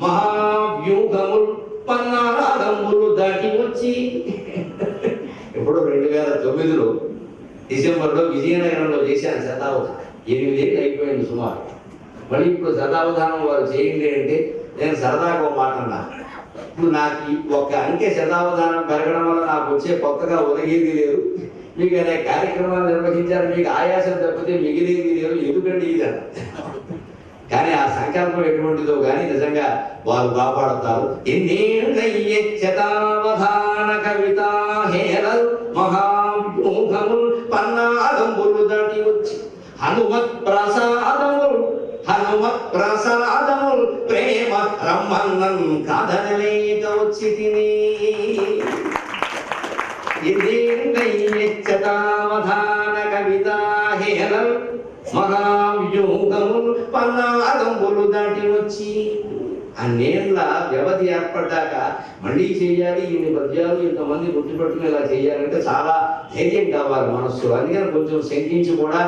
S2: మహావ్యూహముల్ పన్నాగములు దాటి వచ్చి ఇప్పుడు 2009లో డిసెంబర్లో విజయనగరంలో చేశాను శతావధానం. 8 ఏళ్ళు అయిపోయింది సుమారు. మళ్ళీ ఇప్పుడు శతావధానం వారు చేయండి అంటే నేను సరదాగా ఒక మాట అన్నా. ఇప్పుడు నాకు ఒక్క అంకె శతావధానం పెరగడం వల్ల నాకు వచ్చే కొత్తగా ఒదిగేది లేదు. మీకు అనేక కార్యక్రమాలు నిర్వహించారు, మీకు ఆయాసం తప్పితే మిగిలేది లేదు. ఎందుకంటే ఇది కానీ ఆ సంకల్పం ఎటువంటిదో కానీ నిజంగా వారు కాపాడుతారు. ఎన్నేళ్ళయ్యే శతావధాన కవితా హేళల్ మహావ్యూహముల్ పన్నాగంబులు దాటి వచ్చి హనుమత్ ప్రసాదముల్ ప్రేమ రమ్మన్నన్ కాదనలేక వచ్చి తిని. శతావధాన కవితా హేళల్ మహావ్యూహముల్ పన్నాగంబులు దాటి వచ్చి అన్నేళ్ళ వ్యవధి ఏర్పడ్డాక మళ్ళీ చేయాలి, ఇన్ని పద్యాలు ఇంతమంది గుర్తుపెట్టుకునేలా చేయాలంటే చాలా ధైర్యం కావాలి మనస్సు. అందుకని కొంచెం శంకించి కూడా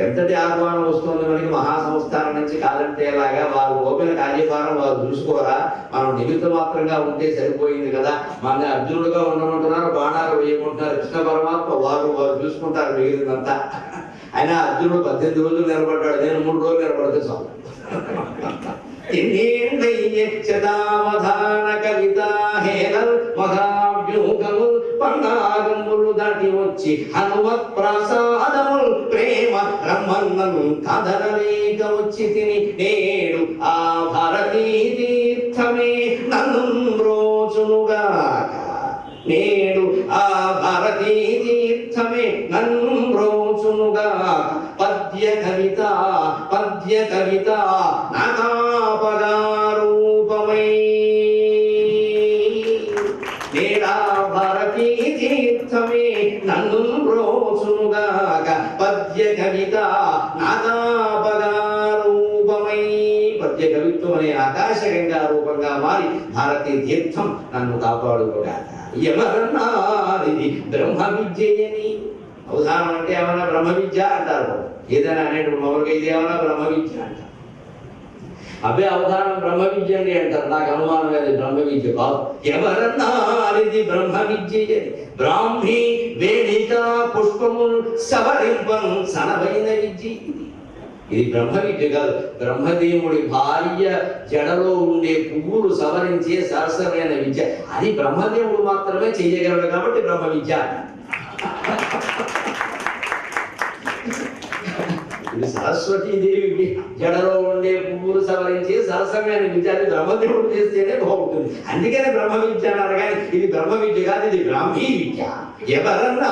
S2: ఎంతటి ఆహ్వానం వస్తుంది మనకి మహాసంస్థానం నుంచి, కాదంటే ఎలాగా వారు ఓపిన కార్యభారం వారు చూసుకోరా, మనం నిమిత్త మాత్రంగా ఉంటే సరిపోయింది కదా. మన అర్జునుడుగా ఉండమంటున్నారు, బాణాలు వేయమంటున్నారు కృష్ణ పరమాత్మ, వారు చూసుకుంటారు మిగిలినంతా. అయినా అర్జునుడు 18 రోజులు నిలబడ్డాడు, నేను 3 రోజులు నిలబడితే చాలు. శతావధాన కవితా హేళల్ మహావ్యూహముల్ పన్నాగంబులు దాటి వచ్చి హనుమత్ ప్రసాదముల్ ప్రేమ రమ్మన్నన్ కాదనలేక వచ్చి తిని. నేడు ఆ భారతీ తీర్థమే నన్ను రోజునుగాక, నేడు ఆ భారతీ తీర్థమే నన్ను రోజునుగాక. పద్య కవిత నాగాపగారూపమై నేడా భారతీ తీర్థమే నన్ను రోజునుగాక. పద్య కవిత నాగాపగారూపమై, పద్య కవిత్వం అనే ఆకాశగంగా రూపంగా మారి భారతీ తీర్థం నన్ను కాపాడుకోగాక. ఎవరన్నారిది బ్రహ్మ విద్యని. అవధానం అంటే ఏమన్నా బ్రహ్మ విద్య అంటారు, ఏదైనా అనేటువంటి మామూలుగా ఇది ఏమన్నా బ్రహ్మ విద్య అంటారు. అబ్బే అవధానం బ్రహ్మ విద్య అండి అంటారు, నాకు అనుమానం అది బ్రహ్మ విద్య కాదు. ఎవరన్నారిది బ్రహ్మ విద్య, బ్రాహ్మీ వేదిక పుష్పముల్ సవరింపం సనవైన విద్య. ఇది బ్రహ్మ విద్య కాదు, బ్రహ్మదేవుడి భార్య జడలో ఉండే పువ్వులు సవరించే సరసమైన విద్య. అది బ్రహ్మదేవుడు మాత్రమే చెయ్యగలడు కాబట్టి బ్రహ్మ విద్య. ఇది సరస్వతీదేవి జడలో ఉండే పువ్వులు సవరించి సరసమైన విద్య, అది బ్రహ్మదేవుడు చేస్తేనే బాగుంటుంది. అందుకనే బ్రహ్మ విద్య అన్నారు, కానీ ఇది బ్రహ్మ విద్య కాదు, ఇది బ్రాహ్మీ విద్య. ఎవరన్నా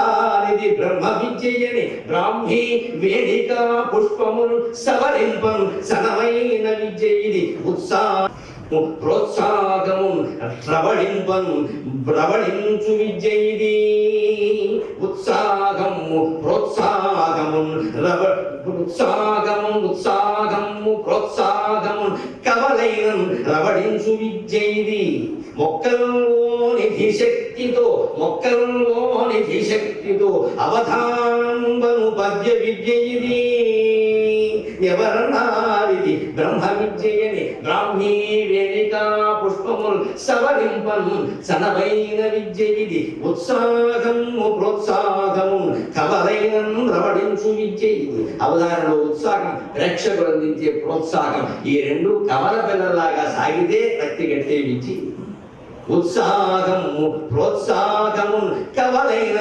S2: ఇది బ్రహ్మ విద్యని, బ్రాహ్మీ వేదిక పుష్పములు సవరింపం సనమైన విద్య. ఇది ప్రోత్సాహము ప్రవళించు విద్య. ఇది ఉత్సాహము ప్రోత్సాహము కవలైన రవళించు విద్య. ఇది మొక్కల్లోని శక్తితో అవధానంబను పద్య విద్య. ఇది ఎవరన్నారిది బ్రహ్మ విద్యని, బ్రాహ్మీ వేదిక పుష్పముల్ సవరింపం సనవైన విద్య. ఇది ఉత్సాహము ప్రోత్సాహము కవలైన రవళించు విద్య. ఇది అవధానంలో ఉత్సాహం, ప్రేక్షకులు అందించే ప్రోత్సాహం, ఈ రెండు కవల పిల్లలాగా సాగితే రక్తి కట్టే విద్య. ఉత్సాహము ప్రోత్సాహము కవలైన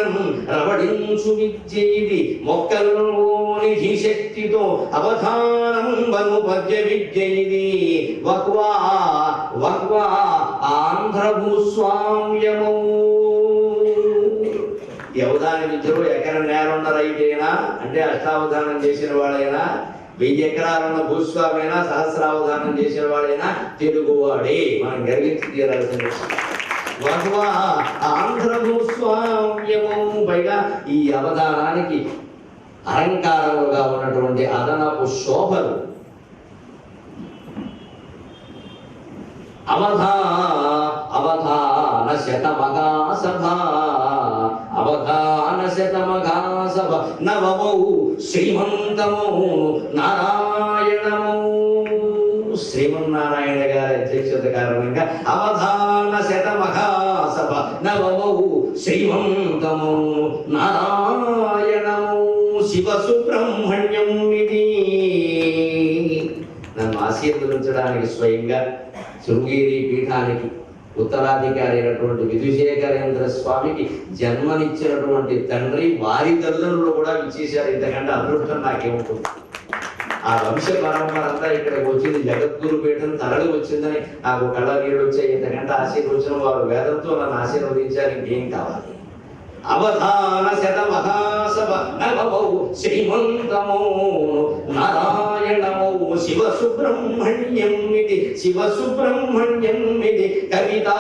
S2: రవళించు విద్య. ఇది మొక్కల్లోని శక్తితో అవధానంబను పద్య విద్య. ఇది వక్వా ఆంధ్ర భూస్వామ్యము. ఈ అవధాన విద్యలో ఎకరం నేలున్న రైతైనా, అంటే అష్టావధానం చేసిన వాడైనా, 1000 ఎకరాలున్న భూస్వామైనా, సహస్రావధానం చేసిన వాడైనా తెలుగువాడే. మనం గర్వించి తీరాల్సిన వక్వా ఆంధ్ర భూస్వామ్యము. పైగా ఈ అవధానానికి అలంకారములుగా ఉన్నటువంటి అదనపు శోభలు. అవధాన శతమఘాసభ నవమౌ శ్రీమంతమౌ నారాయణమౌ. శ్రీమన్నారాయణ గారి అధ్యక్షత కారణంగా అవధాన శతమఘాసభ నవమౌ శ్రీమంతమౌ నారాయణమౌ శివ సుబ్రహ్మణ్యం. ఇది నన్ను ఆశీర్వదించడానికి స్వయంగా శృంగేరి పీఠానికి ఉత్తరాధికారి అయినటువంటి విధుశేఖరేంద్ర స్వామికి జన్మనిచ్చినటువంటి తండ్రి, వారి తల్లిదండ్రులు కూడా విచ్చేశారు. ఇంతకంటే అదృష్టం నాకేముంటుంది. ఆ వంశ పరంపర అంతా ఇక్కడికి వచ్చింది. జగద్గురు పీఠం తరలి వచ్చిందని నాకు కళ్ళ నీళ్ళు వచ్చాయి. ఇంతకంటే ఆశీర్వచనం వారు వేదంతో నన్ను ఆశీర్వదించారు. ఇంకేం కావాలి? అవధాన శతమహాసభ నవమౌ శ్రీమంతమౌ నారాయణమౌ శివ సుబ్రహ్మణ్యం ఇది కవితా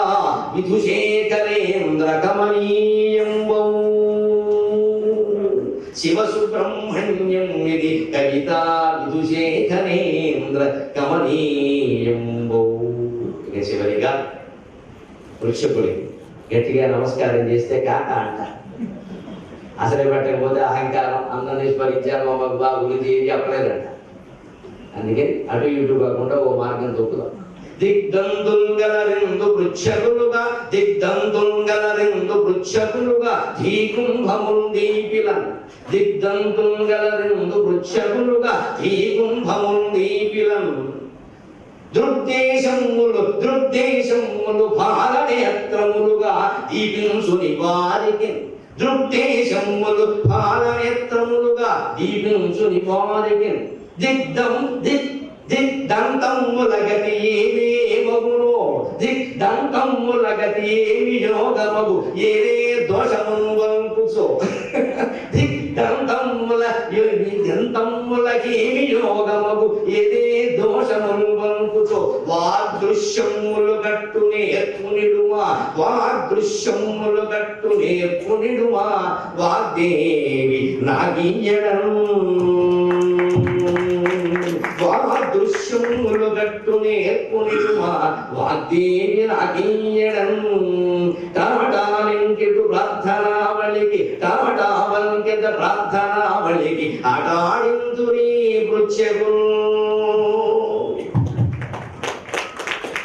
S2: విధుశేఖరేంద్ర కమనీయంబౌ శివ సుబ్రహ్మణ్యం ఇది కవితా విధుశేఖరేంద్ర కమనీయంబౌ. ఇక చివరిగా వృక్షకుడి గట్టిగా నమస్కారం చేస్తే కాక అంటారు. అసలే పెట్టకపోతే అహంకారం, అందరినీ స్మరించారు మా బాబులు చెప్పలేదంట. అందుకని అటు ఇటు కాకుండా ఓ మార్గం తొక్కుదాం. దిగ్దంతుల్గలరెందు పృచ్ఛకులుగా ధీకుంభముల్ దీపిలం దిగ్దంతుల్గలరెందు పృచ్ఛకులుగా ధీకుంభముల్ దీపిలం దృగ్దేశములు పాలనేత్రములుగా దీపించుని వారికి దిగ్దంతముల గతి ఏమి యోగమగు ఏదే దోషమును వంకుచో దంతములకేమి యోగమగు ఏదే దోషమును వంకుచో వాదృశ్యములు గట్టు నేర్పునిడుమా వాగ్దేవి నాగీయడం దృశ్యములు గట్టు నేర్పునిడుమా వాగ్దేవి నాగీయడం టాటాలింకెటు ప్రార్థనావళికి ఆటాడింతురీ పృచ్ఛకుల్